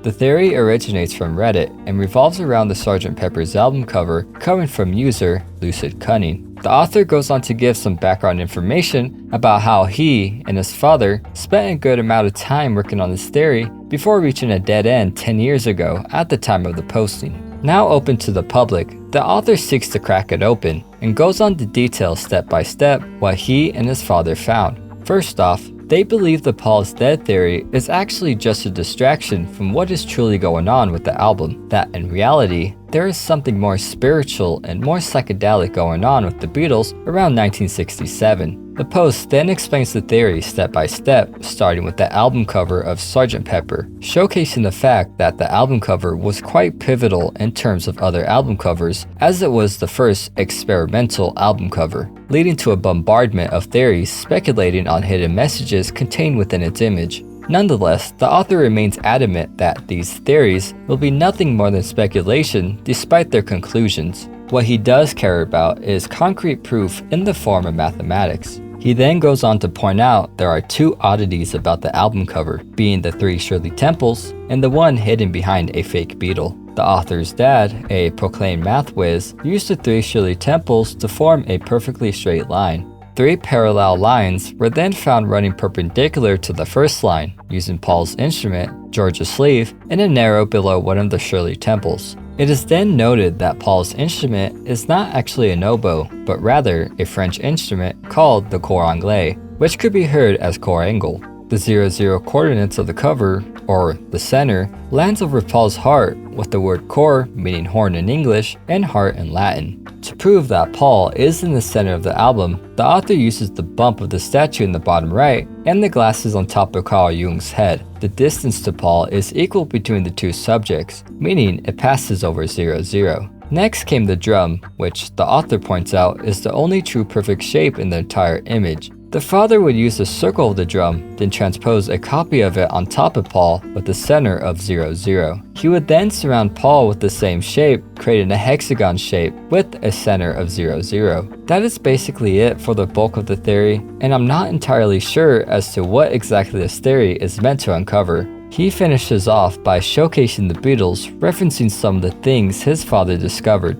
The theory originates from Reddit and revolves around the Sgt. Pepper's album cover coming from user Lucid Cunning. The author goes on to give some background information about how he and his father spent a good amount of time working on this theory before reaching a dead end 10 years ago at the time of the posting. Now open to the public, the author seeks to crack it open and goes on to detail step by step what he and his father found. First off, they believe the Paul's Dead theory is actually just a distraction from what is truly going on with the album, that in reality, there is something more spiritual and more psychedelic going on with the Beatles around 1967. The post then explains the theory step by step, starting with the album cover of Sgt. Pepper, showcasing the fact that the album cover was quite pivotal in terms of other album covers, as it was the first experimental album cover, leading to a bombardment of theories speculating on hidden messages contained within its image. Nonetheless, the author remains adamant that these theories will be nothing more than speculation despite their conclusions. What he does care about is concrete proof in the form of mathematics. He then goes on to point out there are 2 oddities about the album cover, being the 3 Shirley Temples and the one hidden behind a fake beetle. The author's dad, a proclaimed math whiz, used the 3 Shirley Temples to form a perfectly straight line. 3 parallel lines were then found running perpendicular to the first line, using Paul's instrument, George's sleeve, in a narrow below one of the Shirley Temples. It is then noted that Paul's instrument is not actually an oboe, but rather a French instrument called the cor anglais, which could be heard as cor angle. The 00 coordinates of the cover, or the center, lands over Paul's heart with the word cor meaning horn in English and heart in Latin. To prove that Paul is in the center of the album, the author uses the bump of the statue in the bottom right and the glasses on top of Carl Jung's head. The distance to Paul is equal between the 2 subjects, meaning it passes over 00. Next came the drum, which the author points out is the only true perfect shape in the entire image. The father would use the circle of the drum, then transpose a copy of it on top of Paul with the center of 00. He would then surround Paul with the same shape, creating a hexagon shape with a center of 00. That is basically it for the bulk of the theory, and I'm not entirely sure as to what exactly this theory is meant to uncover. He finishes off by showcasing the Beatles, referencing some of the things his father discovered.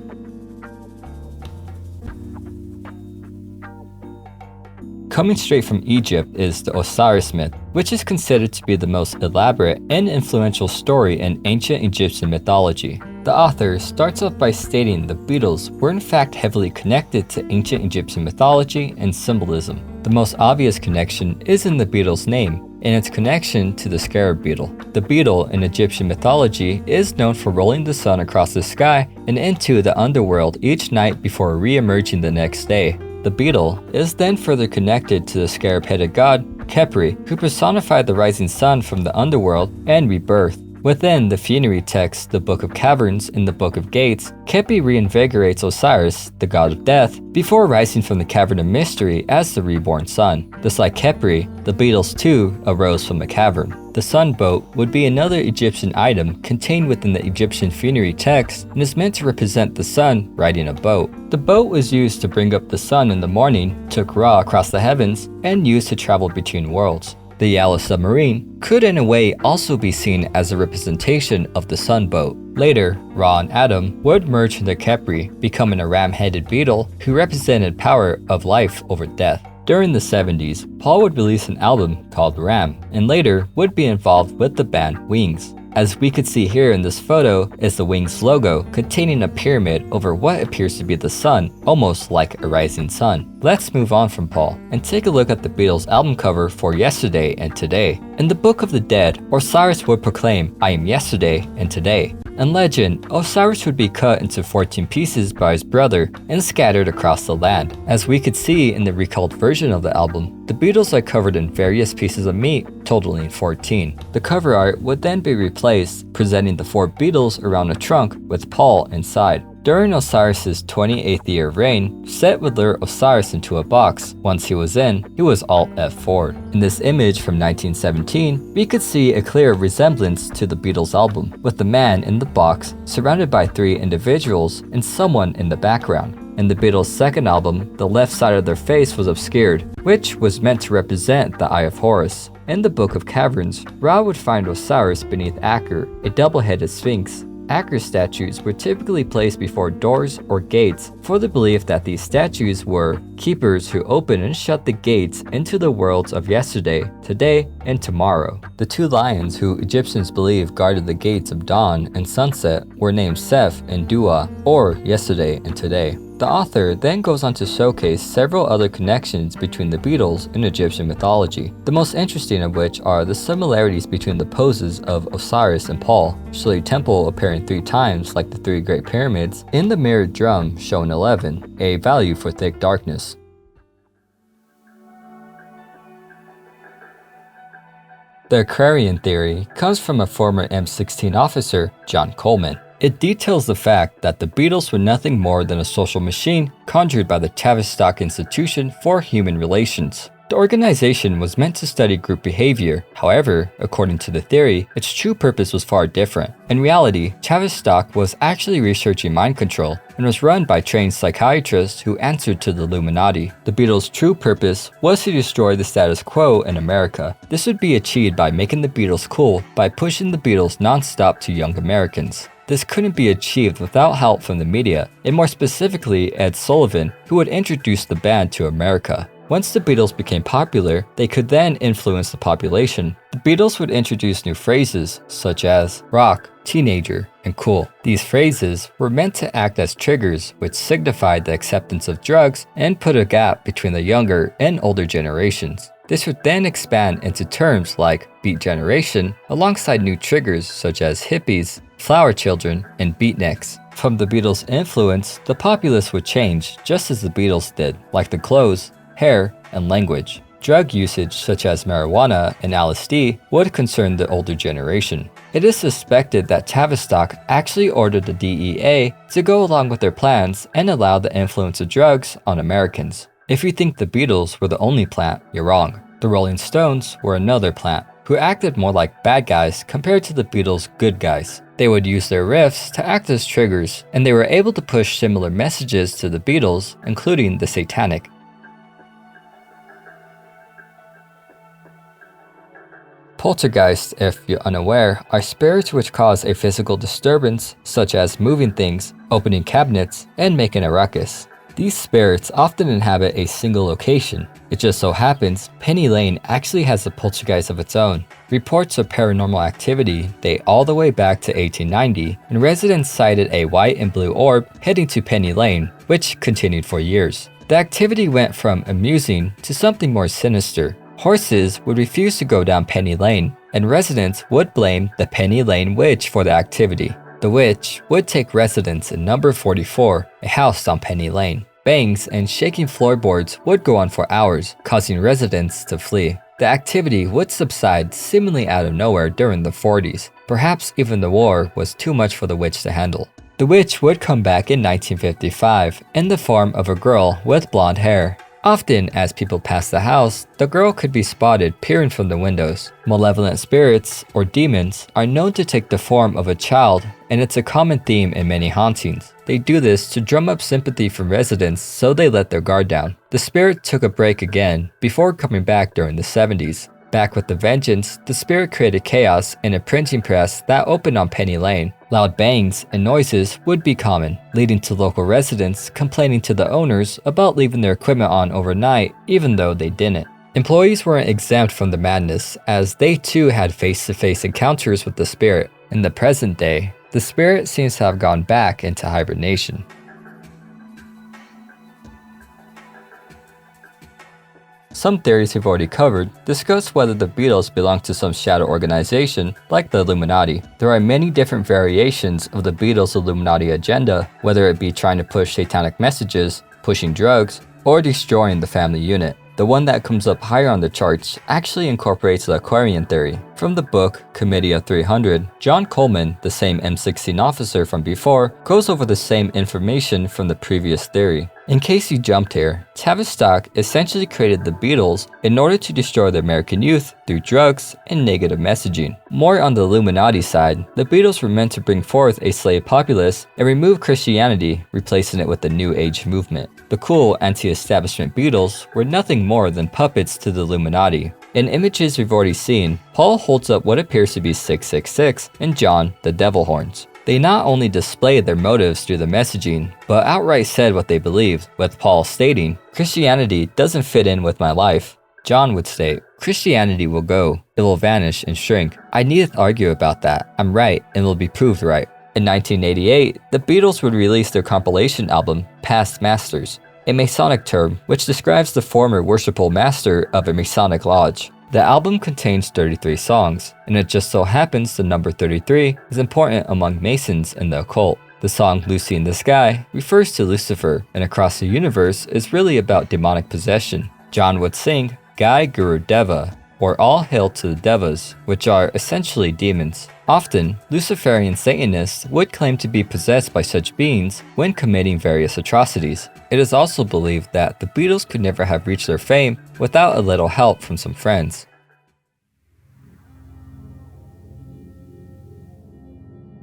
Coming straight from Egypt is the Osiris Myth, which is considered to be the most elaborate and influential story in ancient Egyptian mythology. The author starts off by stating the Beatles were in fact heavily connected to ancient Egyptian mythology and symbolism. The most obvious connection is in the Beatles' name, and its connection to the scarab beetle. The beetle in Egyptian mythology is known for rolling the sun across the sky and into the underworld each night before re-emerging the next day. The beetle is then further connected to the scarab-headed god, Khepri, who personified the rising sun from the underworld and rebirth. Within the funerary text, the Book of Caverns and the Book of Gates, Kepi reinvigorates Osiris, the god of death, before rising from the cavern of mystery as the reborn sun. Just like Khepri, the Beatles too arose from a cavern. The sun boat would be another Egyptian item contained within the Egyptian funerary text and is meant to represent the sun riding a boat. The boat was used to bring up the sun in the morning, took Ra across the heavens, and used to travel between worlds. The Yellow Submarine could in a way also be seen as a representation of the sun boat. Later, Ra and Adam would merge into Khepri, becoming a ram-headed beetle who represented power of life over death. During the 70s, Paul would release an album called Ram, and later would be involved with the band Wings. As we could see here in this photo is the Wings logo containing a pyramid over what appears to be the sun, almost like a rising sun. Let's move on from Paul and take a look at the Beatles album cover for Yesterday and Today. In the Book of the Dead, Osiris would proclaim, "I am yesterday and today." In legend, Osiris would be cut into 14 pieces by his brother and scattered across the land. As we could see in the recalled version of the album, the Beatles are covered in various pieces of meat, totaling 14. The cover art would then be replaced, presenting the 4 Beatles around a trunk with Paul inside. During Osiris's 28th year of reign, Set would lure Osiris into a box. Once he was in, he was Alt F4'd. In this image from 1917, we could see a clear resemblance to the Beatles album, with the man in the box surrounded by 3 individuals and someone in the background. In the Beatles' second album, the left side of their face was obscured, which was meant to represent the Eye of Horus. In the Book of Caverns, Ra would find Osiris beneath Aker, a double-headed sphinx. Aker statues were typically placed before doors or gates for the belief that these statues were keepers who open and shut the gates into the worlds of yesterday, today, and tomorrow. The 2 lions who Egyptians believe guarded the gates of dawn and sunset were named Seth and Dua, or yesterday and today. The author then goes on to showcase several other connections between the Beatles and Egyptian mythology, the most interesting of which are the similarities between the poses of Osiris and Paul, Shirley Temple appearing 3 times like the 3 Great Pyramids, in the mirrored drum shown 11, a value for thick darkness. The Aquarian Theory comes from a former M16 officer, John Coleman. It details the fact that the Beatles were nothing more than a social machine conjured by the Tavistock Institution for Human Relations. The organization was meant to study group behavior. However, according to the theory, its true purpose was far different. In reality, Tavistock was actually researching mind control and was run by trained psychiatrists who answered to the Illuminati. The Beatles' true purpose was to destroy the status quo in America. This would be achieved by making the Beatles cool by pushing the Beatles non-stop to young Americans. This couldn't be achieved without help from the media, and more specifically Ed Sullivan, who would introduce the band to America. Once the Beatles became popular, they could then influence the population. The Beatles would introduce new phrases such as rock, teenager, and cool. These phrases were meant to act as triggers which signified the acceptance of drugs and put a gap between the younger and older generations. This would then expand into terms like Beat Generation, alongside new triggers such as hippies, flower children, and beatniks. From the Beatles' influence, the populace would change just as the Beatles did, like the clothes, hair, and language. Drug usage such as marijuana and LSD would concern the older generation. It is suspected that Tavistock actually ordered the DEA to go along with their plans and allow the influence of drugs on Americans. If you think the Beatles were the only plant, you're wrong. The Rolling Stones were another plant, who acted more like bad guys compared to the Beatles' good guys. They would use their riffs to act as triggers, and they were able to push similar messages to the Beatles, including the satanic. Poltergeists, if you're unaware, are spirits which cause a physical disturbance, such as moving things, opening cabinets, and making a ruckus. These spirits often inhabit a single location. It just so happens Penny Lane actually has a poltergeist of its own. Reports of paranormal activity date all the way back to 1890, and residents cited a white and blue orb heading to Penny Lane, which continued for years. The activity went from amusing to something more sinister. Horses would refuse to go down Penny Lane, and residents would blame the Penny Lane Witch for the activity. The witch would take residence in number 44, a house on Penny Lane. Bangs and shaking floorboards would go on for hours, causing residents to flee. The the activity would subside seemingly out of nowhere during the 40s. Perhaps even the war was too much for the witch to handle. The witch would come back in 1955 in the form of a girl with blonde hair. Often, as people passed the house, the girl could be spotted peering from the windows. Malevolent spirits, or demons, are known to take the form of a child, and it's a common theme in many hauntings. They do this to drum up sympathy from residents so they let their guard down. The spirit took a break again, before coming back during the 70s. Back with the vengeance, the spirit created chaos in a printing press that opened on Penny Lane. Loud bangs and noises would be common, leading to local residents complaining to the owners about leaving their equipment on overnight, even though they didn't. Employees weren't exempt from the madness, as they too had face-to-face encounters with the spirit. In the present day, the spirit seems to have gone back into hibernation. Some theories we've already covered discuss whether the Beatles belong to some shadow organization like the Illuminati. There are many different variations of the Beatles' Illuminati agenda, whether it be trying to push satanic messages, pushing drugs, or destroying the family unit. The one that comes up higher on the charts actually incorporates the Aquarian Theory. From the book Committee of 300, John Coleman, the same M16 officer from before, goes over the same information from the previous theory. In case you jumped here, Tavistock essentially created the Beatles in order to destroy the American youth through drugs and negative messaging. More on the Illuminati side, the Beatles were meant to bring forth a slave populace and remove Christianity, replacing it with the New Age movement. The cool anti-establishment Beatles were nothing more than puppets to the Illuminati. In images we've already seen, Paul holds up what appears to be 666 and John the devil horns. They not only displayed their motives through the messaging, but outright said what they believed, with Paul stating, "Christianity doesn't fit in with my life." John would state, "Christianity will go, it will vanish and shrink. I needn't argue about that. I'm right and will be proved right." In 1988, the Beatles would release their compilation album, Past Masters, a Masonic term which describes the former worshipful master of a Masonic lodge. The album contains 33 songs, and it just so happens the number 33 is important among Masons in the occult. The song Lucy in the Sky refers to Lucifer, and Across the Universe is really about demonic possession. John would sing Gai Guru Deva, or All Hail to the Devas, which are essentially demons. Often, Luciferian Satanists would claim to be possessed by such beings when committing various atrocities. It is also believed that the Beatles could never have reached their fame without a little help from some friends.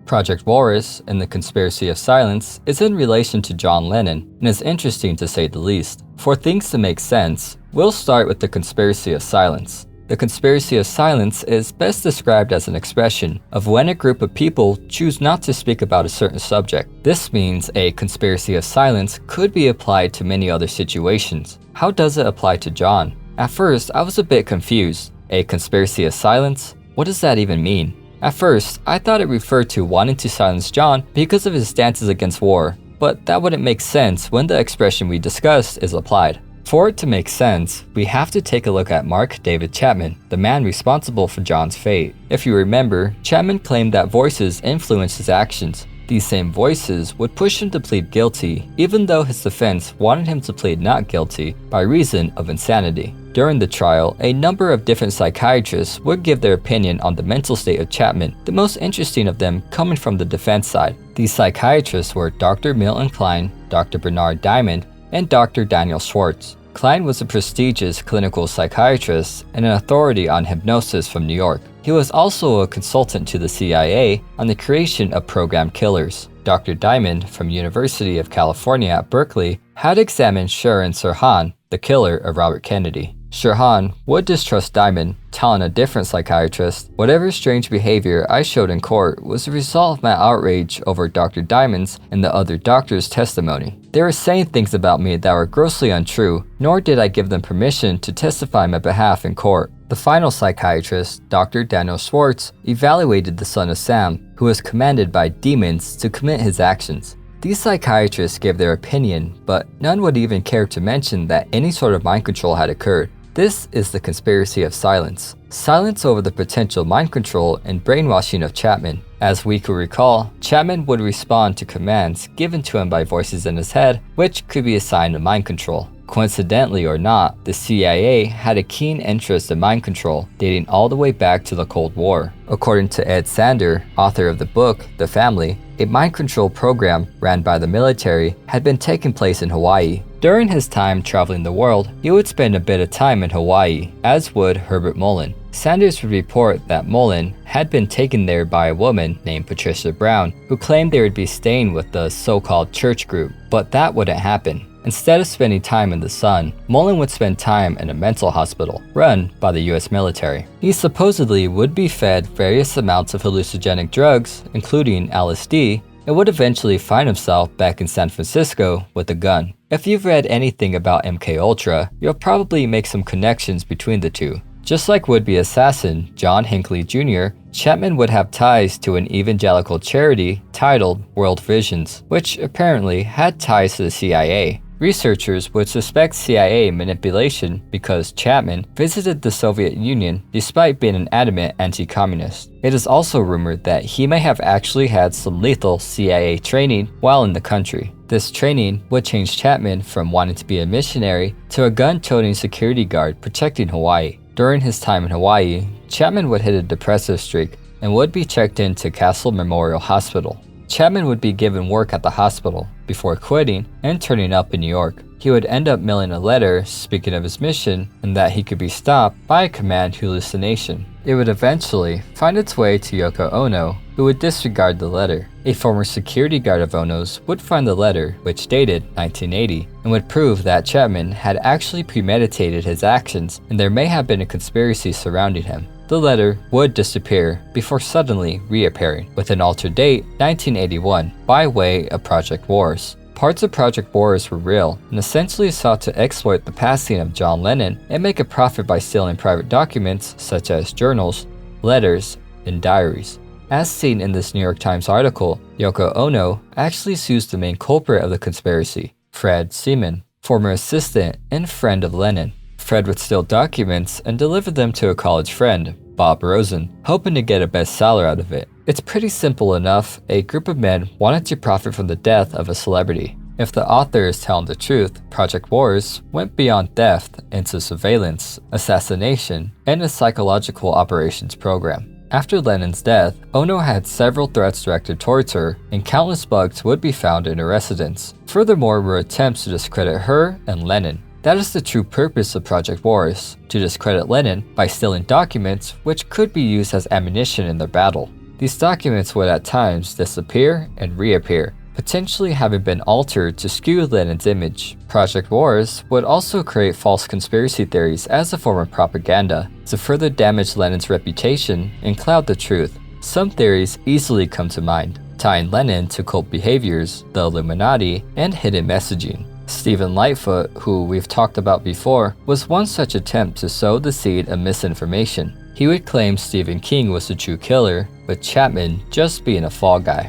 Project Walrus and the Conspiracy of Silence is in relation to John Lennon and is interesting to say the least. For things to make sense, we'll start with the Conspiracy of Silence. The Conspiracy of Silence is best described as an expression of when a group of people choose not to speak about a certain subject. This means a conspiracy of silence could be applied to many other situations. How does it apply to John? At first, I was a bit confused. A conspiracy of silence? What does that even mean? At first, I thought it referred to wanting to silence John because of his stances against war, but that wouldn't make sense when the expression we discussed is applied. For it to make sense, we have to take a look at Mark David Chapman, the man responsible for John's fate. If you remember, Chapman claimed that voices influenced his actions. These same voices would push him to plead guilty, even though his defense wanted him to plead not guilty by reason of insanity. During the trial, a number of different psychiatrists would give their opinion on the mental state of Chapman, the most interesting of them coming from the defense side. These psychiatrists were Dr. Milton Klein, Dr. Bernard Diamond, and Dr. Daniel Schwartz. Klein was a prestigious clinical psychiatrist and an authority on hypnosis from New York. He was also a consultant to the CIA on the creation of program killers. Dr. Diamond from University of California at Berkeley had examined Sharon Sirhan, the killer of Robert Kennedy. Sirhan would distrust Diamond, telling a different psychiatrist, "Whatever strange behavior I showed in court was the result of my outrage over Dr. Diamond's and the other doctors' testimony. They were saying things about me that were grossly untrue, nor did I give them permission to testify on my behalf in court." The final psychiatrist, Dr. Daniel Schwartz, evaluated the son of Sam, who was commanded by demons to commit his actions. These psychiatrists gave their opinion, but none would even care to mention that any sort of mind control had occurred. This is the conspiracy of silence. Silence over the potential mind control and brainwashing of Chapman. As we could recall, Chapman would respond to commands given to him by voices in his head, which could be a sign of mind control. Coincidentally or not, the CIA had a keen interest in mind control dating all the way back to the Cold War. According to Ed Sander, author of the book The Family, a mind control program ran by the military had been taking place in Hawaii. During his time traveling the world, he would spend a bit of time in Hawaii, as would Herbert Mullen. Sanders would report that Mullen had been taken there by a woman named Patricia Brown, who claimed they would be staying with the so-called church group, but that wouldn't happen. Instead of spending time in the sun, Mullen would spend time in a mental hospital run by the US military. He supposedly would be fed various amounts of hallucinogenic drugs, including LSD, and would eventually find himself back in San Francisco with a gun. If you've read anything about MKUltra, you'll probably make some connections between the two. Just like would-be assassin John Hinckley Jr., Chapman would have ties to an evangelical charity titled World Visions, which apparently had ties to the CIA. Researchers would suspect CIA manipulation because Chapman visited the Soviet Union despite being an adamant anti-communist. It is also rumored that he may have actually had some lethal CIA training while in the country. This training would change Chapman from wanting to be a missionary to a gun-toting security guard protecting Hawaii. During his time in Hawaii, Chapman would hit a depressive streak and would be checked into Castle Memorial Hospital. Chapman would be given work at the hospital before quitting and turning up in New York. He would end up mailing a letter speaking of his mission and that he could be stopped by a command hallucination. It would eventually find its way to Yoko Ono, who would disregard the letter. A former security guard of Ono's would find the letter, which dated 1980, and would prove that Chapman had actually premeditated his actions and there may have been a conspiracy surrounding him. The letter would disappear before suddenly reappearing with an altered date, 1981, by way of Project Walrus. Parts of Project Walrus were real and essentially sought to exploit the passing of John Lennon and make a profit by stealing private documents such as journals, letters, and diaries. As seen in this New York Times article, Yoko Ono actually sues the main culprit of the conspiracy, Fred Seaman, former assistant and friend of Lennon. Fred would steal documents and deliver them to a college friend, Bob Rosen, hoping to get a bestseller out of it. It's pretty simple enough. A group of men wanted to profit from the death of a celebrity. If the author is telling the truth, Project Walrus went beyond theft into surveillance, assassination, and a psychological operations program. After Lennon's death, Ono had several threats directed towards her, and countless bugs would be found in her residence. Furthermore were attempts to discredit her and Lennon. That is the true purpose of Project Walrus, to discredit Lennon by stealing documents which could be used as ammunition in their battle. These documents would at times disappear and reappear, potentially having been altered to skew Lennon's image. Project Walrus would also create false conspiracy theories as a form of propaganda to further damage Lennon's reputation and cloud the truth. Some theories easily come to mind, tying Lennon to cult behaviors, the Illuminati, and hidden messaging. Stephen Lightfoot, who we've talked about before, was one such attempt to sow the seed of misinformation. He would claim Stephen King was the true killer, with Chapman just being a fall guy.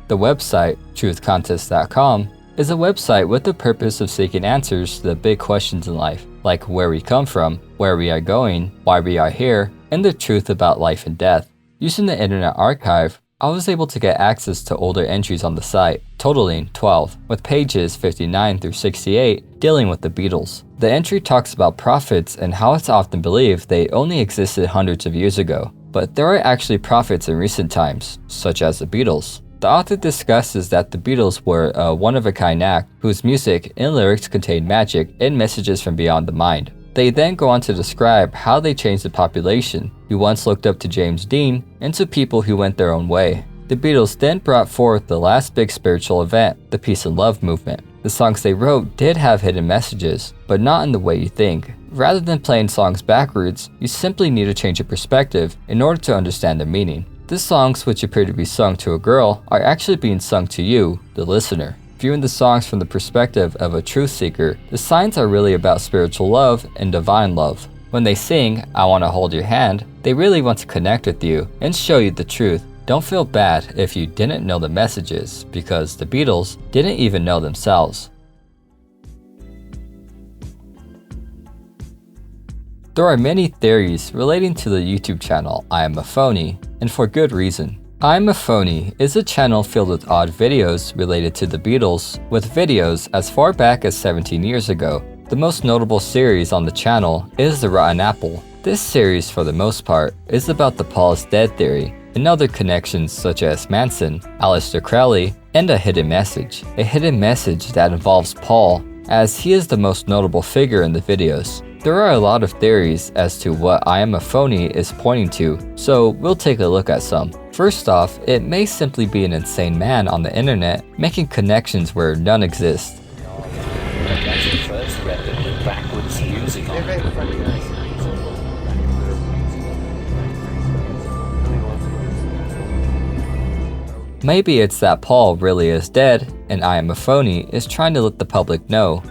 The website, truthcontest.com, is a website with the purpose of seeking answers to the big questions in life, like where we come from, where we are going, why we are here, and the truth about life and death. Using the Internet Archive, I was able to get access to older entries on the site, totaling 12, with pages 59 through 68 dealing with the Beatles. The entry talks about prophets and how it's often believed they only existed hundreds of years ago, but there are actually prophets in recent times, such as the Beatles. The author discusses that the Beatles were a one-of-a-kind act whose music and lyrics contained magic and messages from beyond the mind. They then go on to describe how they changed the population who once looked up to James Dean into people who went their own way. The Beatles then brought forth the last big spiritual event, the peace and love movement. The songs they wrote did have hidden messages, but not in the way you think. Rather than playing songs backwards, you simply need to change your perspective in order to understand the meaning. The songs, which appear to be sung to a girl, are actually being sung to you, the listener. Viewing the songs from the perspective of a truth seeker, the signs are really about spiritual love and divine love. When they sing, "I Want to Hold Your Hand," they really want to connect with you and show you the truth. Don't feel bad if you didn't know the messages, because the Beatles didn't even know themselves. There are many theories relating to the YouTube channel iamaphoney, and for good reason. iamaphoney is a channel filled with odd videos related to the Beatles, with videos as far back as 17 years ago. The most notable series on the channel is The Rotten Apple. This series, for the most part, is about the Paul is dead theory and other connections such as Manson, Aleister Crowley, and a hidden message. A hidden message that involves Paul, as he is the most notable figure in the videos. There are a lot of theories as to what iamaphoney is pointing to, so we'll take a look at some. First off, it may simply be an insane man on the internet making connections where none exist. Maybe it's that Paul really is dead, and iamaphoney is trying to let the public know.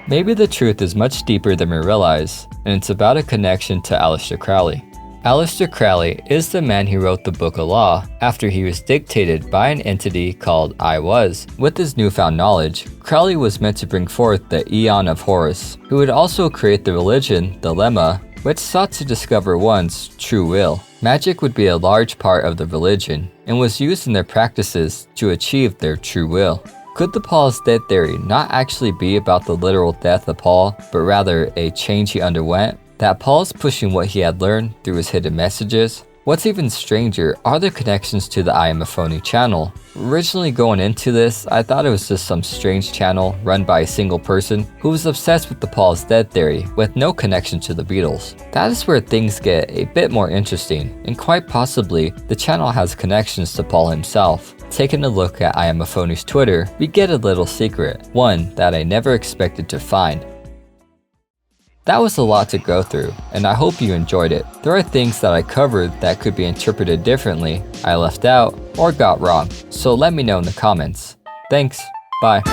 Maybe the truth is much deeper than we realize, and it's about a connection to Aleister Crowley. Aleister Crowley is the man who wrote the Book of Law after he was dictated by an entity called I Was. With his newfound knowledge, Crowley was meant to bring forth the Aeon of Horus, who would also create the religion, the Lemma, which sought to discover one's true will. Magic would be a large part of the religion, and was used in their practices to achieve their true will. Could the Paul is dead theory not actually be about the literal death of Paul, but rather a change he underwent? That Paul is pushing what he had learned through his hidden messages? What's even stranger are the connections to the iamaphoney channel. Originally going into this, I thought it was just some strange channel run by a single person who was obsessed with the Paul is dead theory with no connection to the Beatles. That is where things get a bit more interesting, and quite possibly the channel has connections to Paul himself. Taking a look at iamaphoney's Twitter, we get a little secret, one that I never expected to find. That was a lot to go through, and I hope you enjoyed it. There are things that I covered that could be interpreted differently, I left out, or got wrong, so let me know in the comments. Thanks, bye.